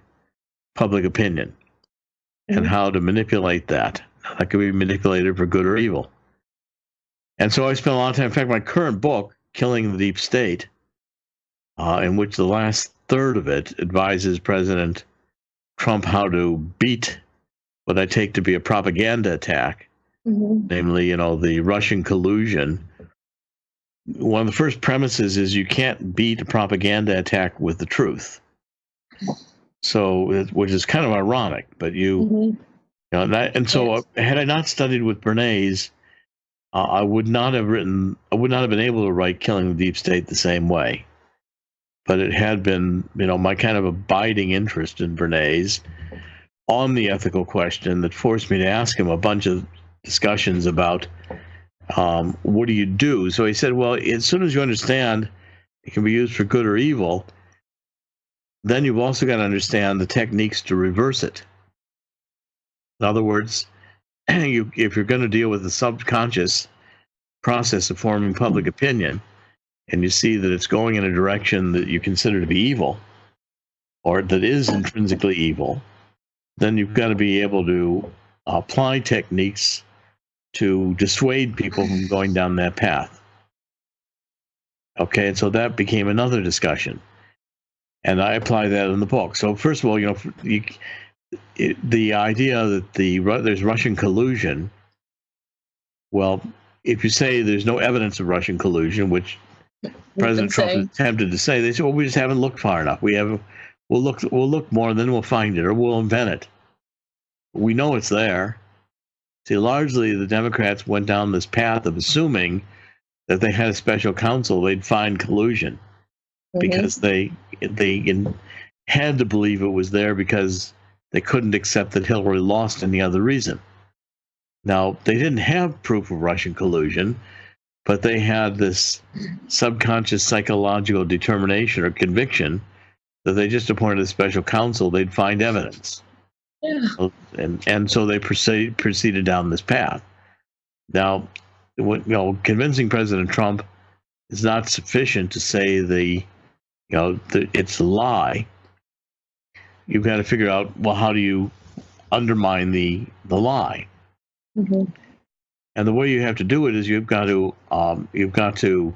public opinion and how to manipulate that. That could be manipulated for good or evil. And so I spent a lot of time. In fact, my current book, Killing the Deep State, in which the last third of it advises President Trump how to beat what I take to be a propaganda attack, namely, the Russian collusion. One of the first premises is you can't beat a propaganda attack with the truth. So, which is kind of ironic, but so had I not studied with Bernays, I would not have been able to write Killing the Deep State the same way. But it had been, my kind of abiding interest in Bernays on the ethical question that forced me to ask him a bunch of discussions about what do you do? So he said, well, as soon as you understand it can be used for good or evil, then you've also got to understand the techniques to reverse it. In other words, if you're going to deal with the subconscious process of forming public opinion, and you see that it's going in a direction that you consider to be evil, or that is intrinsically evil, then you've got to be able to apply techniques to dissuade people from going down that path. Okay, and so that became another discussion. And I apply that in the book. So first of all, the idea that there's Russian collusion, well, if you say there's no evidence of Russian collusion, which President Trump has attempted to say, they say, well, we just haven't looked far enough. We'll look more, and then we'll find it, or we'll invent it. We know it's there. See, largely the Democrats went down this path of assuming that they had a special counsel, they'd find collusion, because they had to believe it was there because they couldn't accept that Hillary lost any other reason. Now, they didn't have proof of Russian collusion, but they had this subconscious psychological determination or conviction that they just appointed a special counsel, they'd find evidence. Yeah. And so they proceeded down this path. Now, convincing President Trump is not sufficient to say it's a lie. You've got to figure out, well, how do you undermine the lie? Mm-hmm. And the way you have to do it is you've got to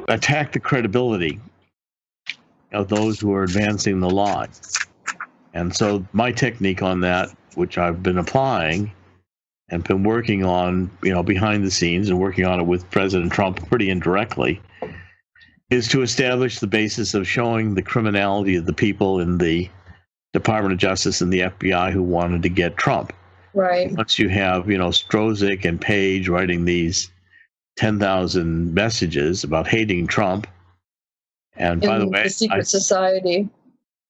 attack the credibility of those who are advancing the lie. And so my technique on that, which I've been applying and been working on, behind the scenes and working on it with President Trump pretty indirectly, is to establish the basis of showing the criminality of the people in the Department of Justice and the FBI who wanted to get Trump. Right. Once you have, Strozik and Page writing these 10,000 messages about hating Trump, and by the way, the secret society.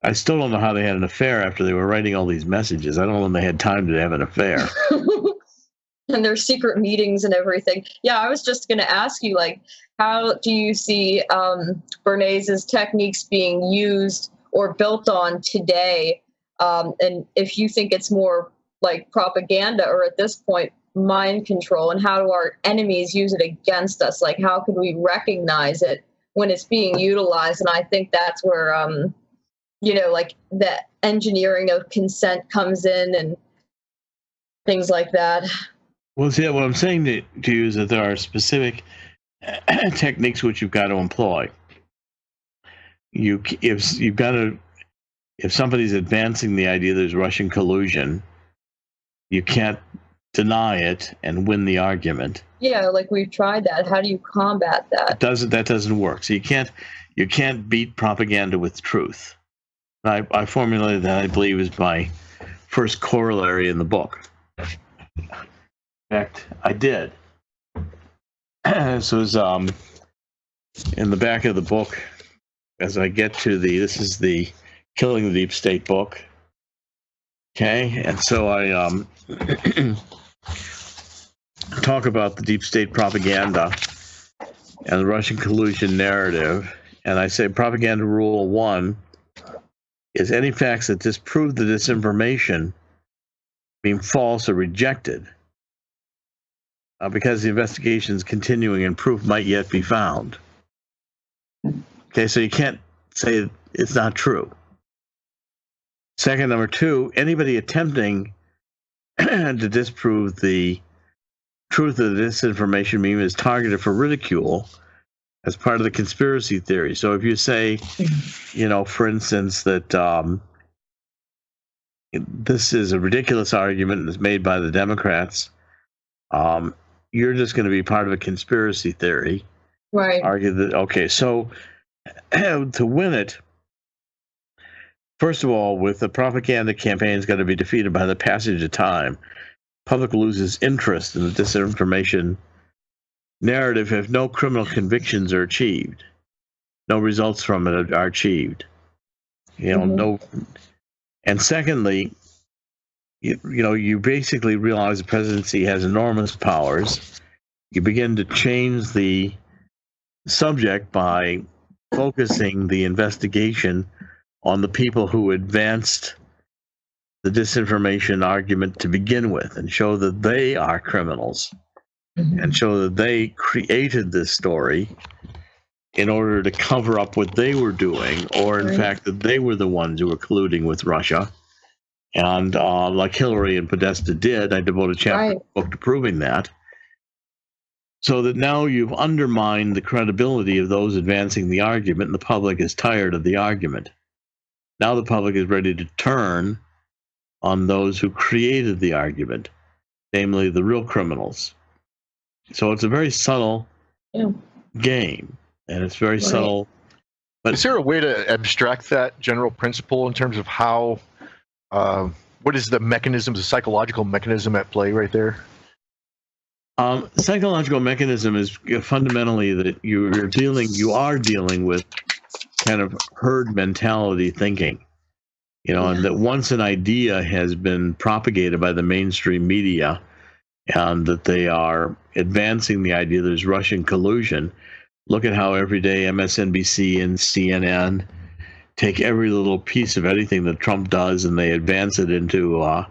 I still don't know how they had an affair after they were writing all these messages. I don't know when they had time to have an affair. And their secret meetings and everything. Yeah, I was just going to ask you, how do you see Bernays' techniques being used or built on today? And if you think it's more like propaganda or at this point, mind control, and how do our enemies use it against us? How could we recognize it when it's being utilized? And I think that's where, the engineering of consent comes in and things like that. Well, see, what I'm saying to you is that there are specific techniques which you've got to employ. If somebody's advancing the idea there's Russian collusion, you can't deny it and win the argument. Yeah, we've tried that. How do you combat that? That doesn't work. So you can't beat propaganda with truth. I formulated that, I believe, is my first corollary in the book. In fact, I did. This was in the back of the book. As I get to this is the Killing the Deep State book. Okay, and so I talk about the deep state propaganda and the Russian collusion narrative, and I say propaganda rule 1 is any facts that disprove the disinformation being false or rejected because the investigation is continuing and proof might yet be found. Okay, so you can't say it's not true. Second, number 2, anybody attempting to disprove the truth of the disinformation meme is targeted for ridicule as part of the conspiracy theory. So if you say, for instance, that this is a ridiculous argument that's made by the Democrats, you're just going to be part of a conspiracy theory. Right. Argue that, okay, so to win it, first of all, with the propaganda campaign is going to be defeated by the passage of time. Public loses interest in the disinformation narrative if no criminal convictions are achieved. No results from it are achieved. No. And secondly, you basically realize the presidency has enormous powers. You begin to change the subject by focusing the investigation on the people who advanced the disinformation argument to begin with and show that they are criminals and show that they created this story in order to cover up what they were doing, or in fact that they were the ones who were colluding with Russia. And like Hillary and Podesta did, I devote a chapter of the book to proving that. So that now you've undermined the credibility of those advancing the argument, and the public is tired of the argument. Now the public is ready to turn on those who created the argument, namely the real criminals. So it's a very subtle game, and it's very subtle. But is there a way to abstract that general principle in terms of how what is the mechanism, the psychological mechanism at play right there? Psychological mechanism is fundamentally that you are dealing with kind of herd mentality thinking, and that once an idea has been propagated by the mainstream media and that they are advancing the idea there's Russian collusion. Look at how every day MSNBC and CNN take every little piece of anything that Trump does and they advance it into a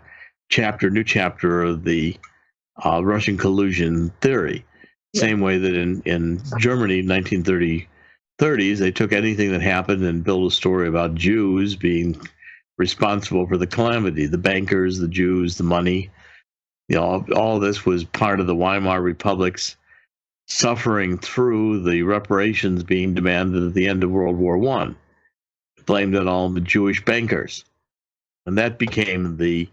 new chapter of the Russian collusion theory. Yeah. Same way that in Germany, 1930s, they took anything that happened and built a story about Jews being responsible for the calamity, the bankers, the Jews, the money. All this was part of the Weimar Republic's suffering through the reparations being demanded at the end of World War I. Blamed it all on the Jewish bankers. And that became the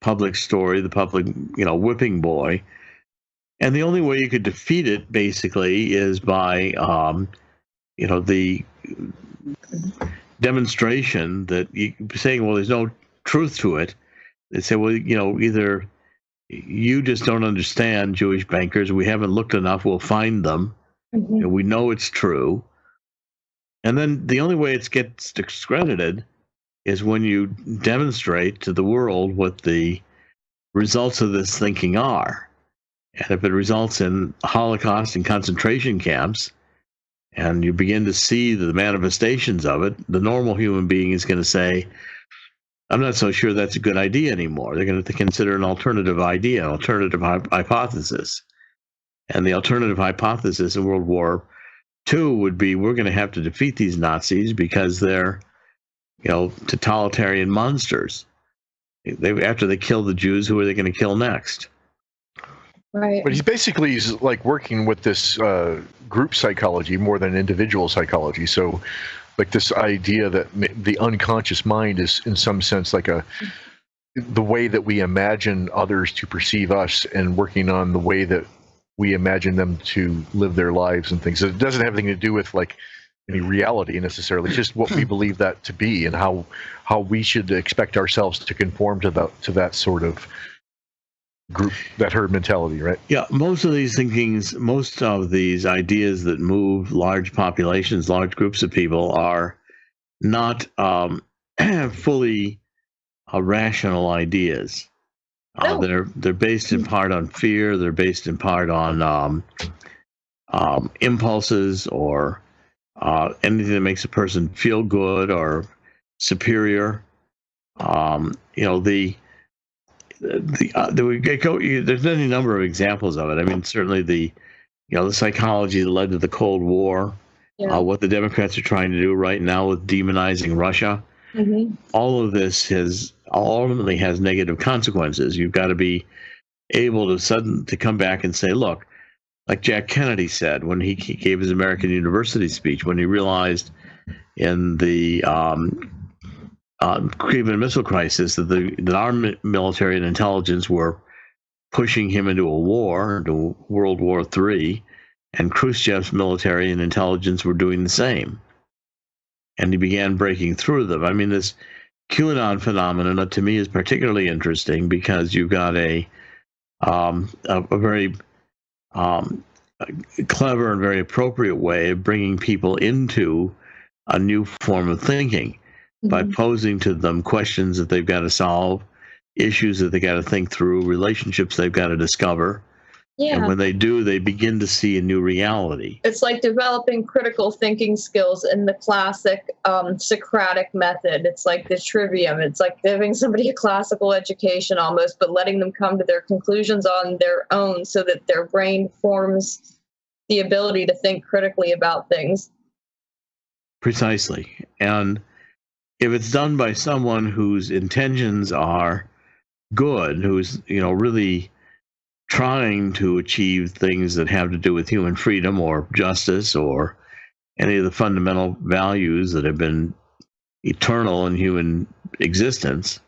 public story, the public, whipping boy. And the only way you could defeat it, basically, is by, the demonstration that saying, well, there's no truth to it. They say, well, either you just don't understand Jewish bankers. We haven't looked enough. We'll find them. Mm-hmm. We know it's true. And then the only way it gets discredited is when you demonstrate to the world what the results of this thinking are. And if it results in Holocaust and concentration camps, and you begin to see the manifestations of it, the normal human being is going to say, I'm not so sure that's a good idea anymore. They're going to consider an alternative idea, an alternative hypothesis. And the alternative hypothesis in World War II would be, we're going to have to defeat these Nazis because they're, totalitarian monsters. After they kill the Jews, who are they going to kill next? Right. But he's like working with this group psychology more than individual psychology. So like this idea that the unconscious mind is in some sense like the way that we imagine others to perceive us, and working on the way that we imagine them to live their lives and things. So it doesn't have anything to do with like any reality necessarily. It's just what we believe that to be and how we should expect ourselves to conform to that sort of group, that herd mentality, right? Yeah, most of these ideas that move large populations, large groups of people, are not fully rational ideas. They're based in part on fear. They're based in part on impulses or anything that makes a person feel good or superior. There's any number of examples of it. I mean, certainly the psychology that led to the Cold War, what the Democrats are trying to do right now with demonizing Russia. Mm-hmm. All of this ultimately has negative consequences. You've got to be able to come back and say, look, like Jack Kennedy said when he gave his American University speech, when he realized in the Cuban Missile Crisis that our military and intelligence were pushing him into into World War III, and Khrushchev's military and intelligence were doing the same. And he began breaking through them. I mean, this QAnon phenomenon to me is particularly interesting because you've got a very clever and very appropriate way of bringing people into a new form of thinking. Mm-hmm. By posing to them questions that they've got to solve, issues that they got to think through, relationships they've got to discover. Yeah. And when they do, they begin to see a new reality. It's like developing critical thinking skills in the classic Socratic method. It's like the trivium. It's like giving somebody a classical education almost, but letting them come to their conclusions on their own so that their brain forms the ability to think critically about things. Precisely. And if it's done by someone whose intentions are good, who's, really trying to achieve things that have to do with human freedom or justice or any of the fundamental values that have been eternal in human existence,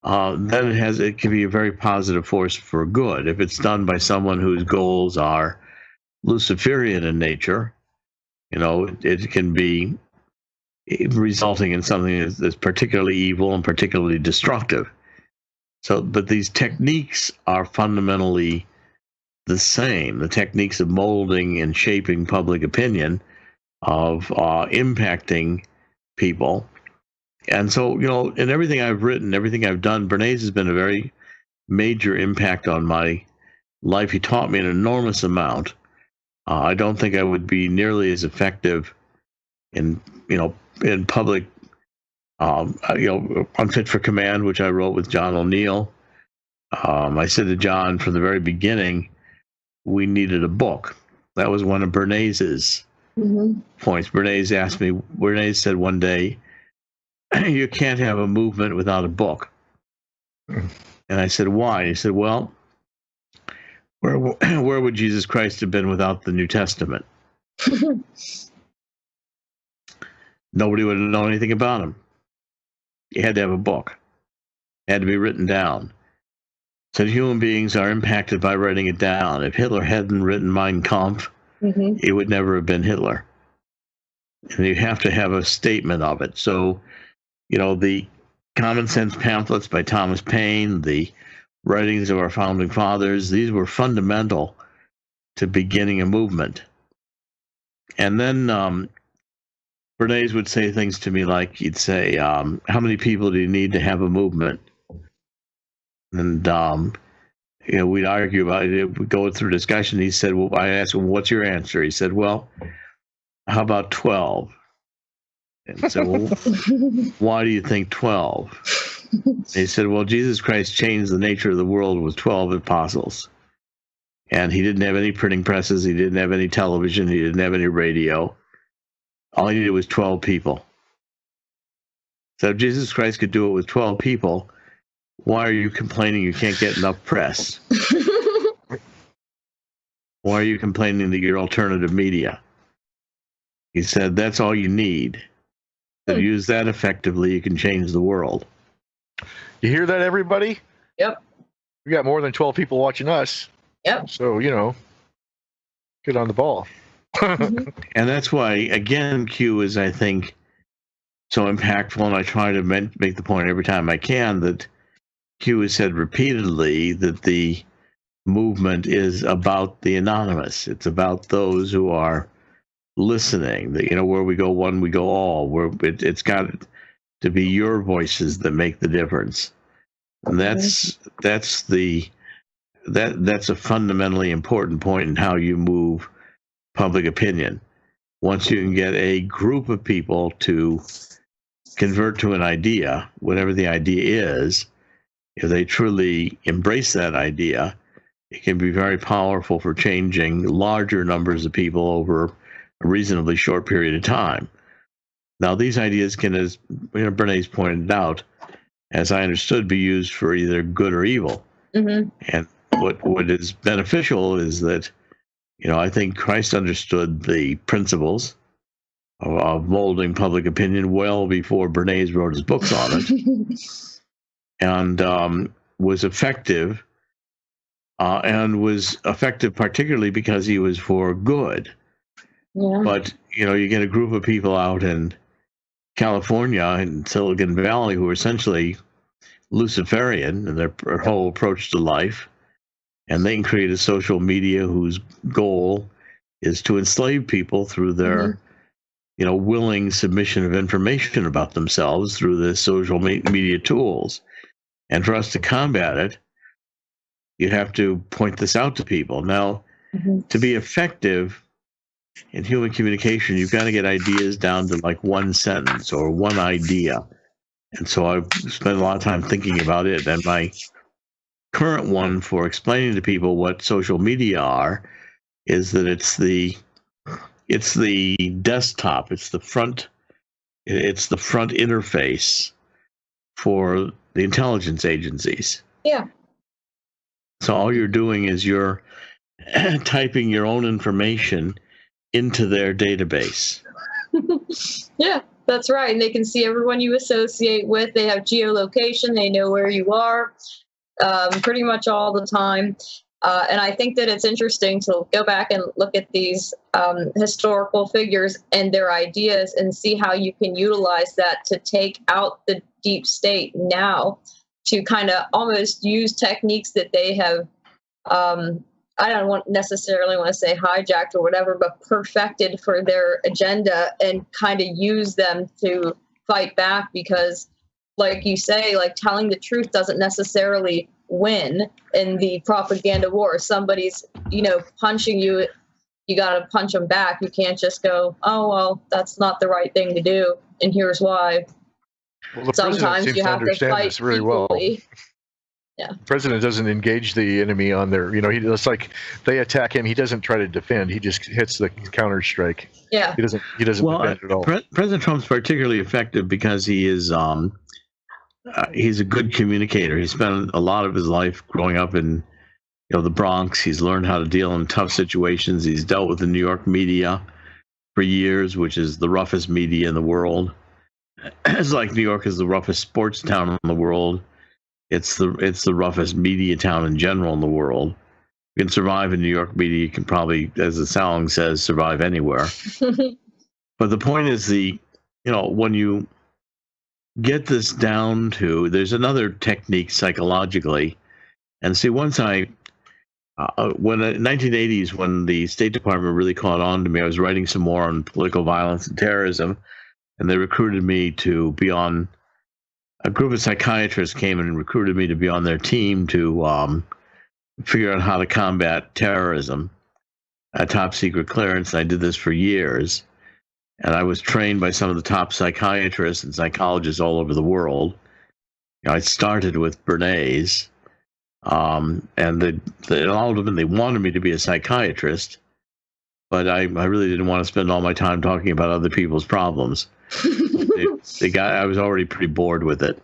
then it can be a very positive force for good. If it's done by someone whose goals are Luciferian in nature, it can be resulting in something that's particularly evil and particularly destructive. So, but these techniques are fundamentally the same. The techniques of molding and shaping public opinion, of impacting people. And so, in everything I've written, everything I've done, Bernays has been a very major impact on my life. He taught me an enormous amount. I don't think I would be nearly as effective in public, Unfit for Command, which I wrote with John O'Neill. I said to John from the very beginning, we needed a book. That was one of Bernays's points. Bernays said one day, you can't have a movement without a book. And I said, why? He said, well, where would Jesus Christ have been without the New Testament? Nobody would have known anything about him. You had to have a book. It had to be written down. So human beings are impacted by writing it down. If Hitler hadn't written Mein Kampf, it would never have been Hitler. And you have to have a statement of it. So, the Common Sense pamphlets by Thomas Paine, the writings of our founding fathers, these were fundamental to beginning a movement. And then Bernays would say things to me like, he'd say, how many people do you need to have a movement? And, we'd argue about it. We'd go through discussion. He said, well, I asked him, what's your answer? He said, well, how about 12? And I said, well, why do you think 12? He said, well, Jesus Christ changed the nature of the world with 12 apostles. And he didn't have any printing presses. He didn't have any television. He didn't have any radio. All he needed was 12 people. So if Jesus Christ could do it with 12 people, why are you complaining you can't get enough press? Why are you complaining that you're alternative media? He said, that's all you need. If you use that effectively, you can change the world. You hear that, everybody? Yep. We got more than 12 people watching us. Yep. So, get on the ball. And that's why, again, Q is, I think, so impactful. And I try to make the point every time I can that Q has said repeatedly that the movement is about the anonymous. It's about those who are listening. That, where we go one, we go all. It's got to be your voices that make the difference. And that's a fundamentally important point in how you move public opinion. Once you can get a group of people to convert to an idea, whatever the idea is, if they truly embrace that idea, it can be very powerful for changing larger numbers of people over a reasonably short period of time. Now, these ideas can, as Bernays pointed out, as I understood, be used for either good or evil. And what is beneficial is that, I think Christ understood the principles of molding public opinion well before Bernays wrote his books on it, and was effective, particularly because he was for good. Yeah. But, you get a group of people out in California and Silicon Valley who are essentially Luciferian in their whole approach to life, and they can create a social media whose goal is to enslave people through their, willing submission of information about themselves through the social media tools. And for us to combat it, you have to point this out to people. Now, to be effective in human communication, you've got to get ideas down to like one sentence or one idea. And so I've spent a lot of time thinking about it. And my current one for explaining to people what social media are is that it's the desktop, it's the front interface for the intelligence agencies. Yeah. So all you're doing is you're typing your own information into their database. Yeah, that's right. And they can see everyone you associate with. They have geolocation. They know where you are pretty much all the time. And I think that it's interesting to go back and look at these historical figures and their ideas and see how you can utilize that to take out the deep state now. to kind of almost use techniques that they have, I don't necessarily want to say hijacked or whatever, but perfected for their agenda, and kind of use them to fight back. Because, like you say, like, telling the truth doesn't necessarily win in the propaganda war. Somebody's, punching you, you got to punch them back. You can't just go, oh, well, that's not the right thing to do, and here's why. Well, the Sometimes president seems you to have to understand fight this very well. equally. Yeah. The president doesn't engage the enemy on their, it's like they attack him. He doesn't try to defend. He just hits the counter strike. Yeah. He doesn't defend at all. President Trump's particularly effective because he is, he's a good communicator. He spent a lot of his life growing up in, the Bronx. He's learned how to deal in tough situations. He's dealt with the New York media for years, which is the roughest media in the world. It's like New York is the roughest sports town in the world. It's the roughest media town in general in the world. You can survive in New York media. You can probably, as the song says, survive anywhere. But the point is when you get this down to, there's another technique psychologically. And see, once when in the 1980s, when the State Department really caught on to me, I was writing some more on political violence and terrorism, and they recruited me to be on, a group of psychiatrists came and recruited me to be on their team to figure out how to combat terrorism, a top secret clearance. And I did this for years. And I was trained by some of the top psychiatrists and psychologists all over the world. I started with Bernays, and all of them, they wanted me to be a psychiatrist, but I really didn't want to spend all my time talking about other people's problems. I was already pretty bored with it.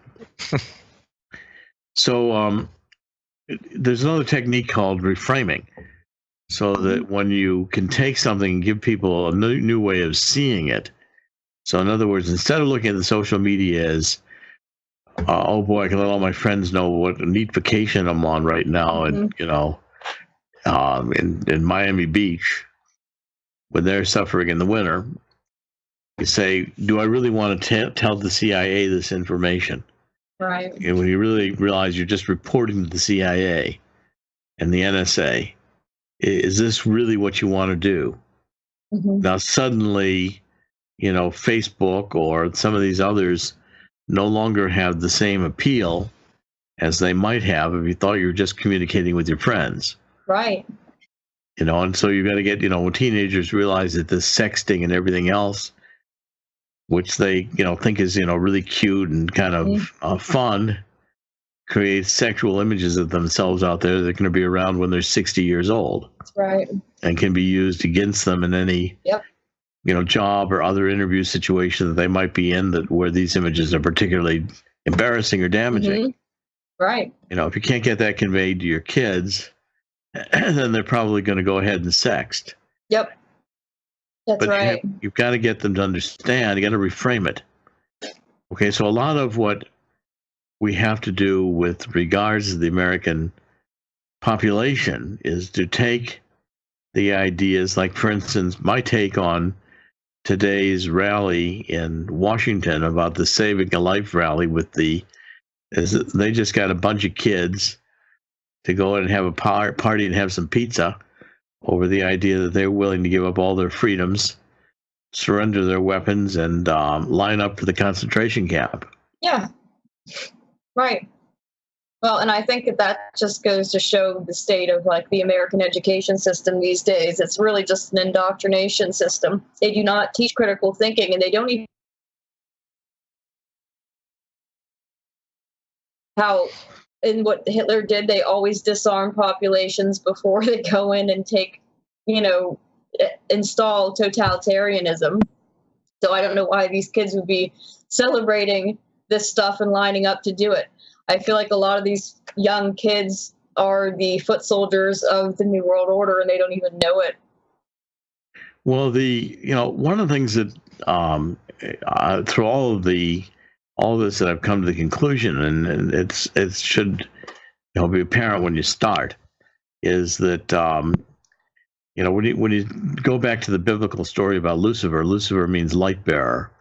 So there's another technique called reframing, so that when you can take something and give people a new way of seeing it. So in other words, instead of looking at the social media as, oh boy, I can let all my friends know what a neat vacation I'm on right now, and in Miami Beach when they're suffering in the winter, you say, do I really want to tell the CIA this information? Right. And when you really realize you're just reporting to the CIA and the NSA, is this really what you want to do? Mm-hmm. Now, suddenly, Facebook or some of these others no longer have the same appeal as they might have if you thought you were just communicating with your friends. Right. And so you've got to get, when teenagers realize that this sexting and everything else, which they, think is, really cute and kind of fun, creates sexual images of themselves out there that are going to be around when they're 60 years old. That's right. And can be used against them in any, job or other interview situation that they might be in, where these images are particularly embarrassing or damaging. Mm-hmm. Right. If you can't get that conveyed to your kids, then they're probably going to go ahead and sext. Yep. That's right. You've got to get them to understand. You got to reframe it. Okay, so a lot of what we have to do with regards to the American population is to take the ideas, like, for instance, my take on today's rally in Washington about the Saving a Life rally they just got a bunch of kids to go in and have a party and have some pizza over the idea that they're willing to give up all their freedoms, surrender their weapons, and line up for the concentration camp. Yeah. Right. Well, and I think that just goes to show the state of, like, the American education system these days. It's really just an indoctrination system. They do not teach critical thinking, and they don't even how, in what Hitler did, they always disarm populations before they go in and install totalitarianism. So I don't know why these kids would be celebrating this stuff and lining up to do it. I feel like a lot of these young kids are the foot soldiers of the New World Order, and they don't even know it. Well, one of the things that through all of this that I've come to the conclusion, and it should be apparent when you start, is that when you go back to the biblical story about Lucifer means light bearer,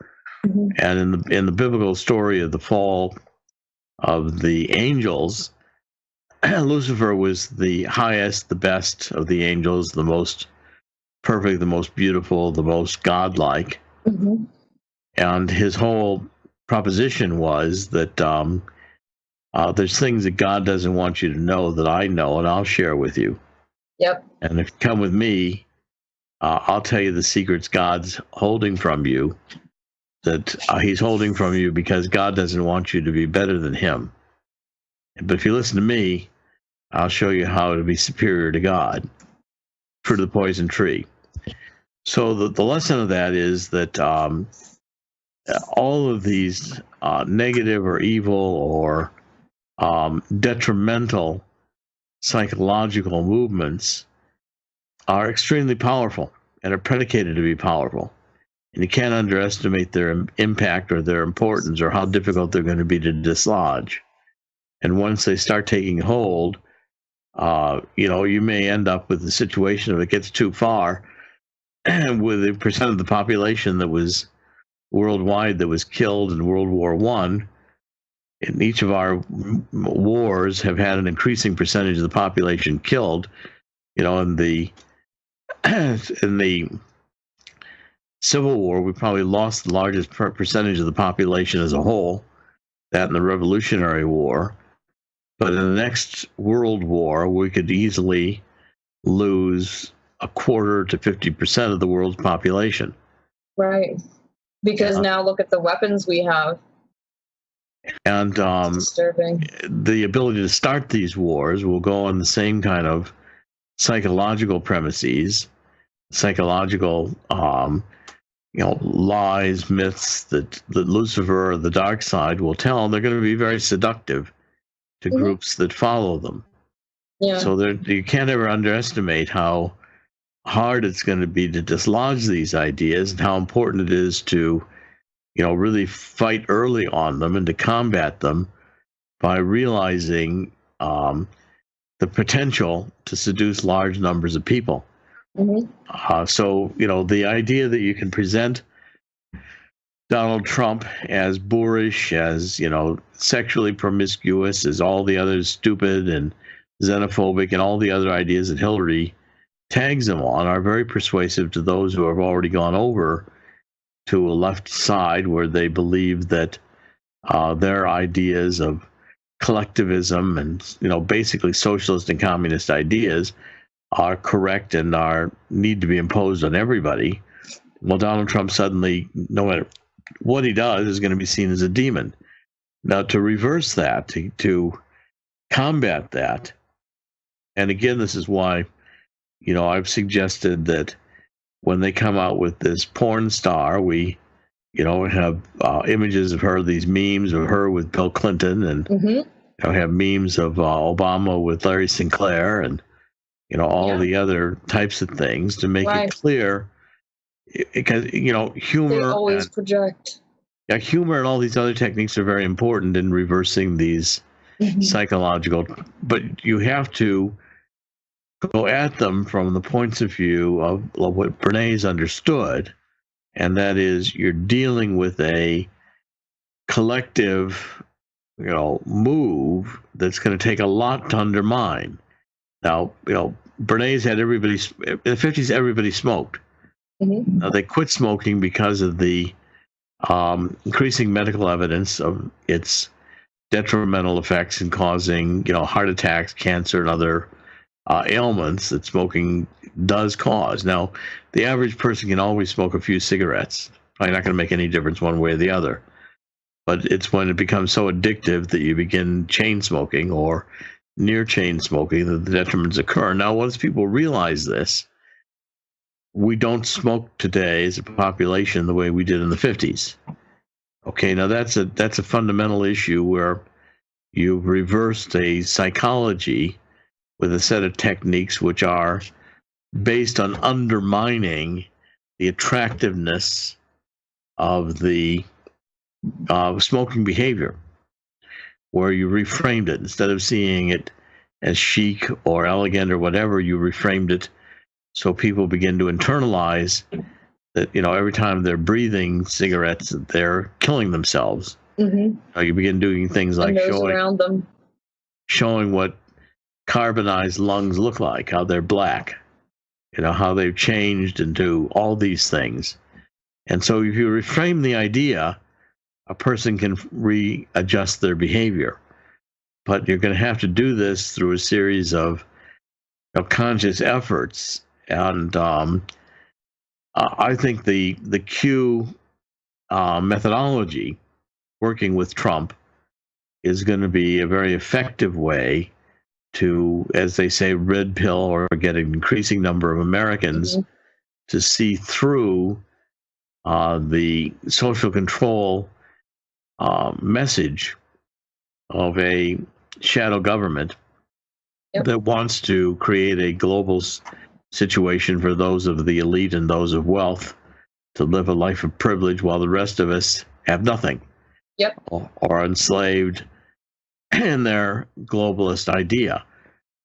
mm-hmm. And in the biblical story of the fall of the angels, Lucifer was the highest, the best of the angels, the most perfect, the most beautiful, the most godlike. Mm-hmm. And his whole proposition was that there's things that God doesn't want you to know that I know, and I'll share with you. Yep. And if you come with me, I'll tell you the secrets God's holding from you, that he's holding from you because God doesn't want you to be better than him. But if you listen to me, I'll show you how to be superior to God. Fruit of the poison tree. So the lesson of that is that all of these negative or evil or detrimental psychological movements are extremely powerful and are predicated to be powerful. And you can't underestimate their impact or their importance or how difficult they're going to be to dislodge. And once they start taking hold, you may end up with the situation if it gets too far, with the percent of the population that was worldwide that was killed in World War I. In each of our wars have had an increasing percentage of the population killed. In the Civil War, we probably lost the largest percentage of the population as a whole, that in the Revolutionary War. But in the next World War, we could easily lose a quarter to 50% of the world's population. Right. Because now look at the weapons we have. And disturbing. The ability to start these wars will go on the same kind of psychological premises, psychological lies, myths that Lucifer or the dark side will tell. They're going to be very seductive to groups that follow them. Yeah. So you can't ever underestimate how hard it's going to be to dislodge these ideas and how important it is to really fight early on them and to combat them by realizing the potential to seduce large numbers of people. Mm-hmm. So the idea that you can present Donald Trump as boorish, as sexually promiscuous, as all the others stupid and xenophobic, and all the other ideas that Hillary tags him on are very persuasive to those who have already gone over to a left side where they believe that their ideas of collectivism and basically socialist and communist ideas are correct and need to be imposed on everybody. Well, Donald Trump suddenly, no matter what he does, is going to be seen as a demon. Now, to reverse that, to combat that, and again, this is why I've suggested that when they come out with this porn star, we have images of her, these memes of her with Bill Clinton, and have memes of Obama with Larry Sinclair, and all the other types of things to make it clear, because humor, they always project. Yeah, humor and all these other techniques are very important in reversing these psychological, but you have to go at them from the points of view of what Bernays understood, and that is you're dealing with a collective, move that's going to take a lot to undermine. Now, Bernays had everybody, in the 50s, everybody smoked. Now, they quit smoking because of the increasing medical evidence of its detrimental effects in causing, heart attacks, cancer, and other ailments that smoking does cause. Now, the average person can always smoke a few cigarettes. Probably not going to make any difference one way or the other. But it's when it becomes so addictive that you begin chain smoking or near chain smoking that the detriments occur. Now, once people realize this, we don't smoke today as a population the way we did in the 50s. Okay, now that's a fundamental issue where you've reversed a psychology with a set of techniques which are based on undermining the attractiveness of the smoking behavior, where you reframed it. Instead of seeing it as chic or elegant or whatever, you reframed it so people begin to internalize that, every time they're breathing cigarettes, they're killing themselves. Mm-hmm. You begin doing things like and those around them. showing what carbonized lungs look like, how they're black, how they've changed into all these things. And so if you reframe the idea, a person can readjust their behavior. But you're going to have to do this through a series of conscious efforts. And I think the Q methodology, working with Trump, is going to be a very effective way to, as they say, red pill or get an increasing number of Americans to see through the social control message of a shadow government that wants to create a global situation for those of the elite and those of wealth to live a life of privilege while the rest of us have nothing. Or are enslaved in their globalist idea.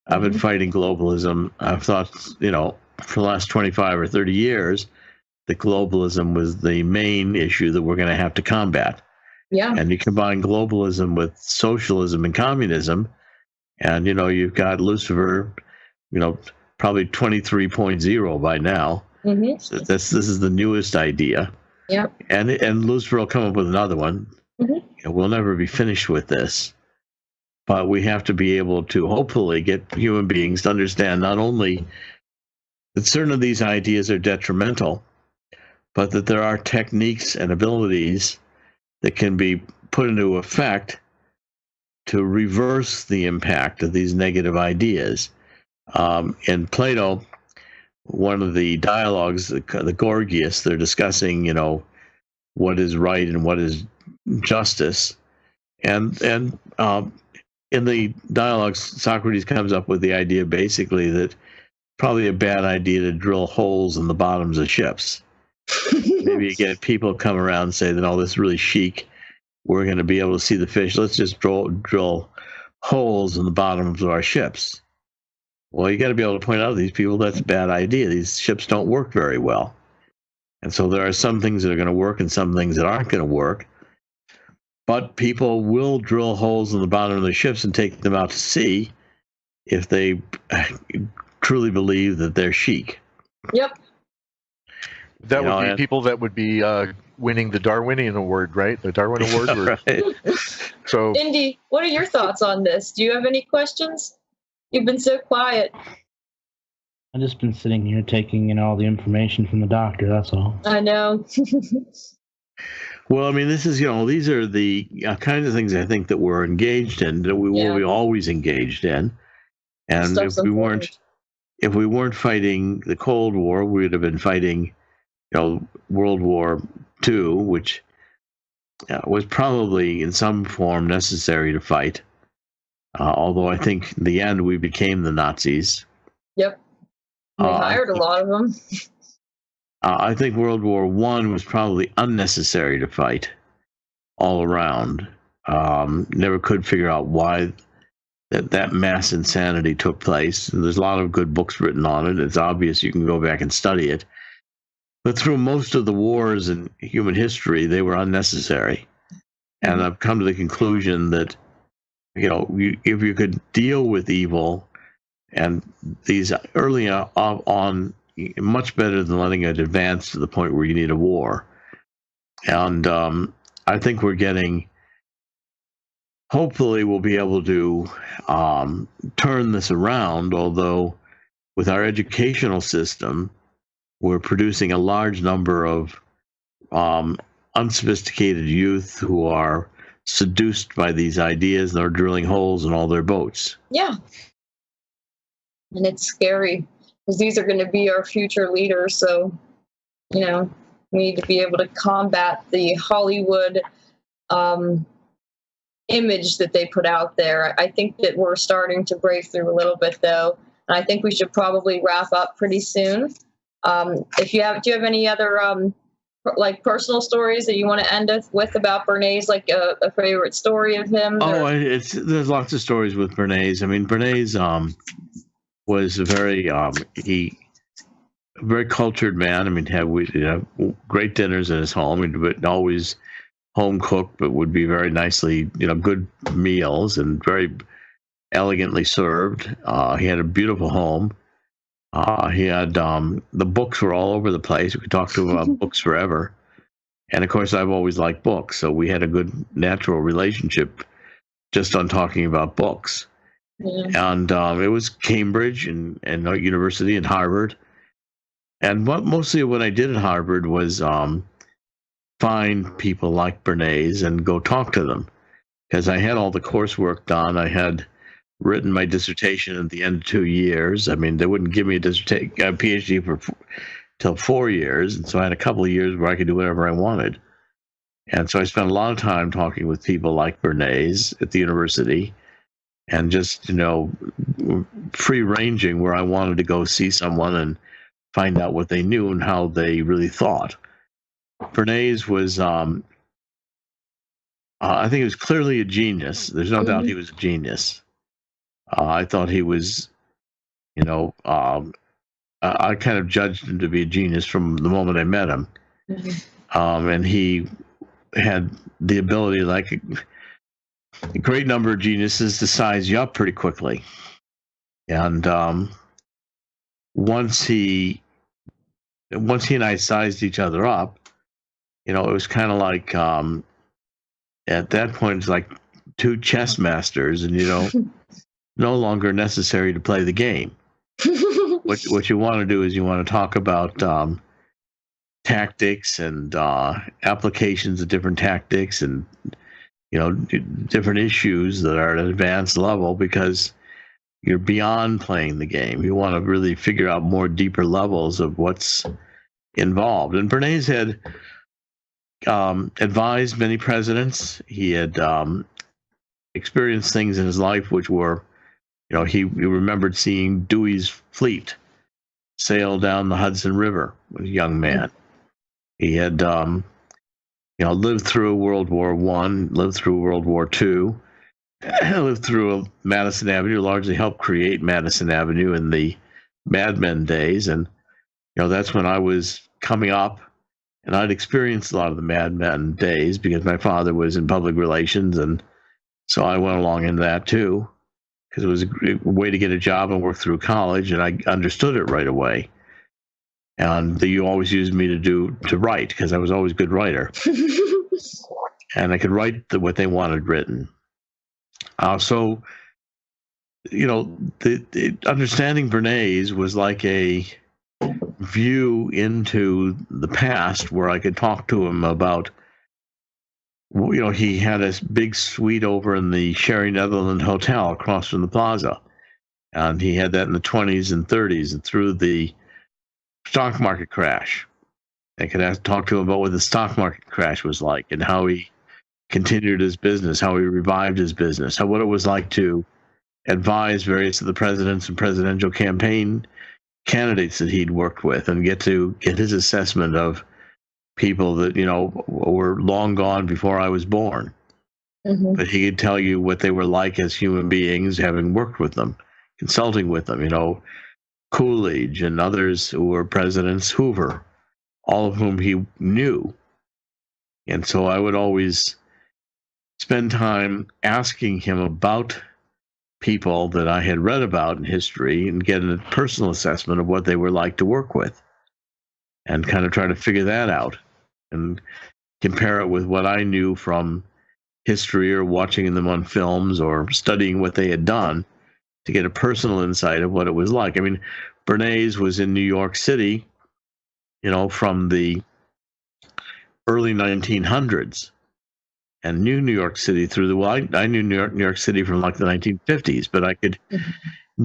I've been fighting globalism. I've thought, for the last 25 or 30 years, that globalism was the main issue that we're going to have to combat. And you combine globalism with socialism and communism, and, you've got Lucifer, probably 23.0 by now. So this is the newest idea. And Lucifer will come up with another one. We'll never be finished with this. But we have to be able to hopefully get human beings to understand not only that certain of these ideas are detrimental, but that there are techniques and abilities that can be put into effect to reverse the impact of these negative ideas. In Plato, one of the dialogues, the Gorgias, they're discussing, what is right and what is justice. And in the dialogues, Socrates comes up with the idea basically that probably a bad idea to drill holes in the bottoms of ships. Maybe you get people come around and say that, this is really chic. We're going to be able to see the fish. Let's just drill holes in the bottoms of our ships. Well, you got to be able to point out to these people that's a bad idea. These ships don't work very well. And so there are some things that are going to work and some things that aren't going to work. But people will drill holes in the bottom of their ships and take them out to sea if they truly believe that they're chic. That would be people that would be winning the Darwinian Award, right? The Darwin Award. Right. So, Indy, what are your thoughts on this? Do you have any questions? You've been so quiet. I've just been sitting here taking in all the information from the doctor, that's all. I know. Well, this is, these are the kinds of things I think that we're engaged in, that we will be always engaged in. And if we weren't fighting the Cold War, we would have been fighting, World War II, which was probably in some form necessary to fight. Although I think in the end we became the Nazis. They hired a lot of them. I think World War I was probably unnecessary to fight all around. Never could figure out why that mass insanity took place. There's a lot of good books written on it. It's obvious. You can go back and study it. But through most of the wars in human history, they were unnecessary. And I've come to the conclusion that, if you could deal with evil and these early on, much better than letting it advance to the point where you need a war. And I think we're getting, hopefully we'll be able to turn this around, although with our educational system, we're producing a large number of unsophisticated youth who are seduced by these ideas and are drilling holes in all their boats. And it's scary because these are going to be our future leaders. So, we need to be able to combat the Hollywood image that they put out there. I think that we're starting to break through a little bit, though. And I think we should probably wrap up pretty soon. Do you have any other personal stories that you want to end with about Bernays, like a favorite story of him? There's lots of stories with Bernays. Bernays was a very very cultured man. Had great dinners in his home. But always home cooked, but would be very nicely, good meals and very elegantly served. He had a beautiful home. He had the books were all over the place. We could talk to him about books forever. And of course, I've always liked books, so we had a good natural relationship just on talking about books. Yeah. And it was Cambridge and University and Harvard. And mostly what I did at Harvard was find people like Bernays and go talk to them, because I had all the coursework done. I had written my dissertation at the end of 2 years. I mean, they wouldn't give me a PhD till 4 years, and so I had a couple of years where I could do whatever I wanted. And so I spent a lot of time talking with people like Bernays at the university, and just free ranging where I wanted to go see someone and find out what they knew and how they really thought. Bernays was, I think he was clearly a genius. There's no doubt he was a genius. I thought he was, I kind of judged him to be a genius from the moment I met him. And he had the ability, like a great number of geniuses, to size you up pretty quickly. And once he and I sized each other up, it was kind of like, at that point, it's like two chess masters, and no longer necessary to play the game. What you want to do is you want to talk about tactics and applications of different tactics and different issues that are at an advanced level, because you're beyond playing the game. You want to really figure out more deeper levels of what's involved. And Bernays had advised many presidents. He had experienced things in his life which were, he remembered seeing Dewey's fleet sail down the Hudson River as a young man. He had, lived through World War I, lived through World War II, lived through Madison Avenue, largely helped create Madison Avenue in the Mad Men days. And, that's when I was coming up, and I'd experienced a lot of the Mad Men days because my father was in public relations. And so I went along in that too, because it was a way to get a job and work through college, and I understood it right away. And you always used me to write, because I was always a good writer. And I could write what they wanted written. So, the understanding Bernays was like a view into the past, where I could talk to him about, he had a big suite over in the Sherry Netherland Hotel across from the plaza. And he had that in the 20s and 30s, and through the stock market crash. I could talk to him about what the stock market crash was like, and how he continued his business, how he revived his business, what it was like to advise various of the presidents and presidential campaign candidates that he'd worked with, and get his assessment of people that, were long gone before I was born. But he could tell you what they were like as human beings, having worked with them, consulting with them, Coolidge and others who were presidents, Hoover, all of whom he knew. And so I would always spend time asking him about people that I had read about in history, and get a personal assessment of what they were like to work with, and kind of try to figure that out and compare it with what I knew from history, or watching them on films, or studying what they had done, to get a personal insight of what it was like. I mean, Bernays was in New York City, from the early 1900s, and knew New York City I knew New York City from like the 1950s, but I could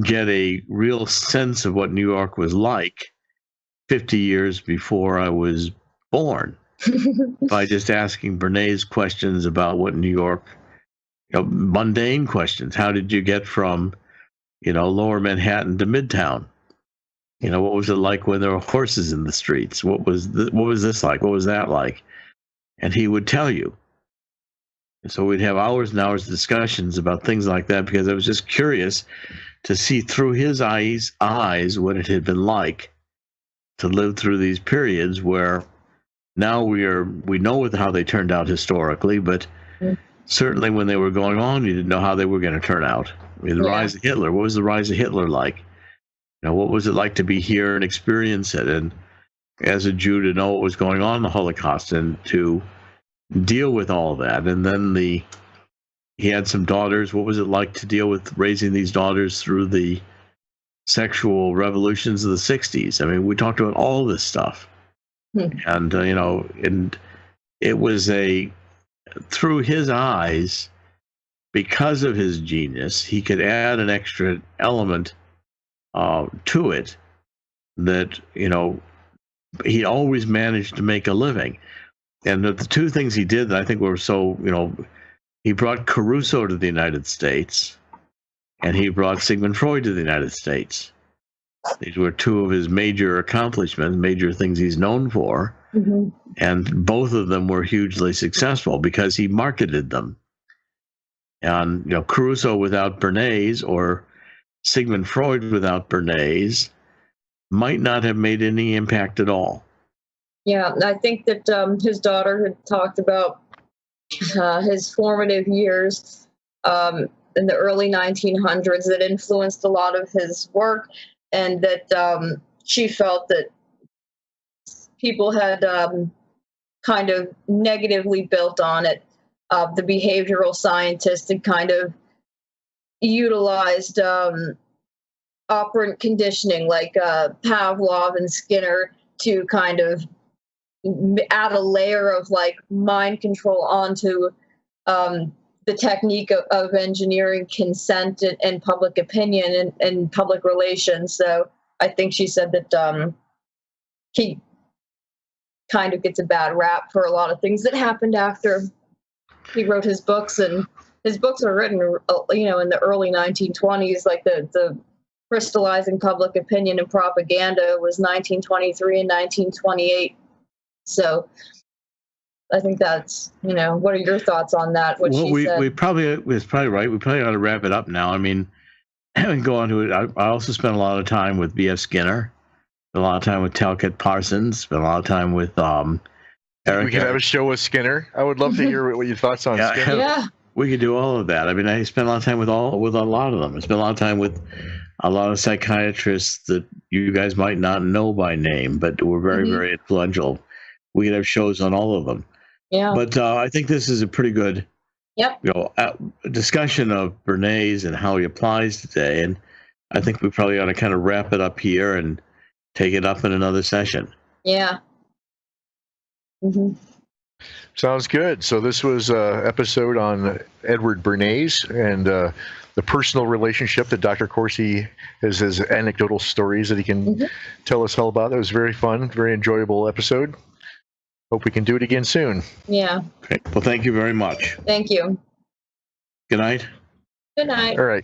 get a real sense of what New York was like 50 years before I was born by just asking Bernays questions about what New York, mundane questions. How did you get from Lower Manhattan to Midtown? What was it like when there were horses in the streets? What was this like? What was that like? And he would tell you. And so we'd have hours and hours of discussions about things like that, because I was just curious to see through his eyes what it had been like to live through these periods where Now we know how they turned out historically, but certainly when they were going on, you didn't know how they were going to turn out. I mean, the rise of Hitler. What was the rise of Hitler like? What was it like to be here and experience it? And as a Jew, to know what was going on in the Holocaust and to deal with all of that. And then he had some daughters. What was it like to deal with raising these daughters through the sexual revolutions of the 60s? I mean, we talked about all this stuff. And, and it was through his eyes, because of his genius, he could add an extra element to it that, he always managed to make a living. And the two things he did that I think were so, he brought Caruso to the United States, and he brought Sigmund Freud to the United States. These were two of his major accomplishments, major things he's known for. And both of them were hugely successful because he marketed them. And, Caruso without Bernays or Sigmund Freud without Bernays might not have made any impact at all. Yeah, I think that his daughter had talked about his formative years in the early 1900s that influenced a lot of his work, and that she felt that people had kind of negatively built on it. The behavioral scientists had kind of utilized operant conditioning like Pavlov and Skinner to kind of add a layer of like mind control onto the technique of engineering consent and public opinion and public relations. So I think she said that he kind of gets a bad rap for a lot of things that happened after he wrote his books, and his books were written, in the early 1920s. Like the crystallizing public opinion and propaganda was 1923 and 1928. So I think that's, what are your thoughts on that? What she said? It's probably right. We probably ought to wrap it up now. I mean, go on to it. I also spent a lot of time with B.F. Skinner, spent a lot of time with Talcott Parsons, spent a lot of time with Eric. We could have a show with Skinner. I would love to hear what your thoughts on Skinner. Yeah. We could do all of that. I mean, I spent a lot of time with a lot of them. I spent a lot of time with a lot of psychiatrists that you guys might not know by name, but were very, very influential. We could have shows on all of them. Yeah. But I think this is a pretty good, discussion of Bernays and how he applies today. And I think we probably ought to kind of wrap it up here and take it up in another session. Yeah. Sounds good. So this was an episode on Edward Bernays and the personal relationship that Dr. Corsi has, his anecdotal stories that he can tell us all about. That was very fun, very enjoyable episode. Hope we can do it again soon. Yeah. Okay. Well, thank you very much. Thank you. Good night. Good night. All right.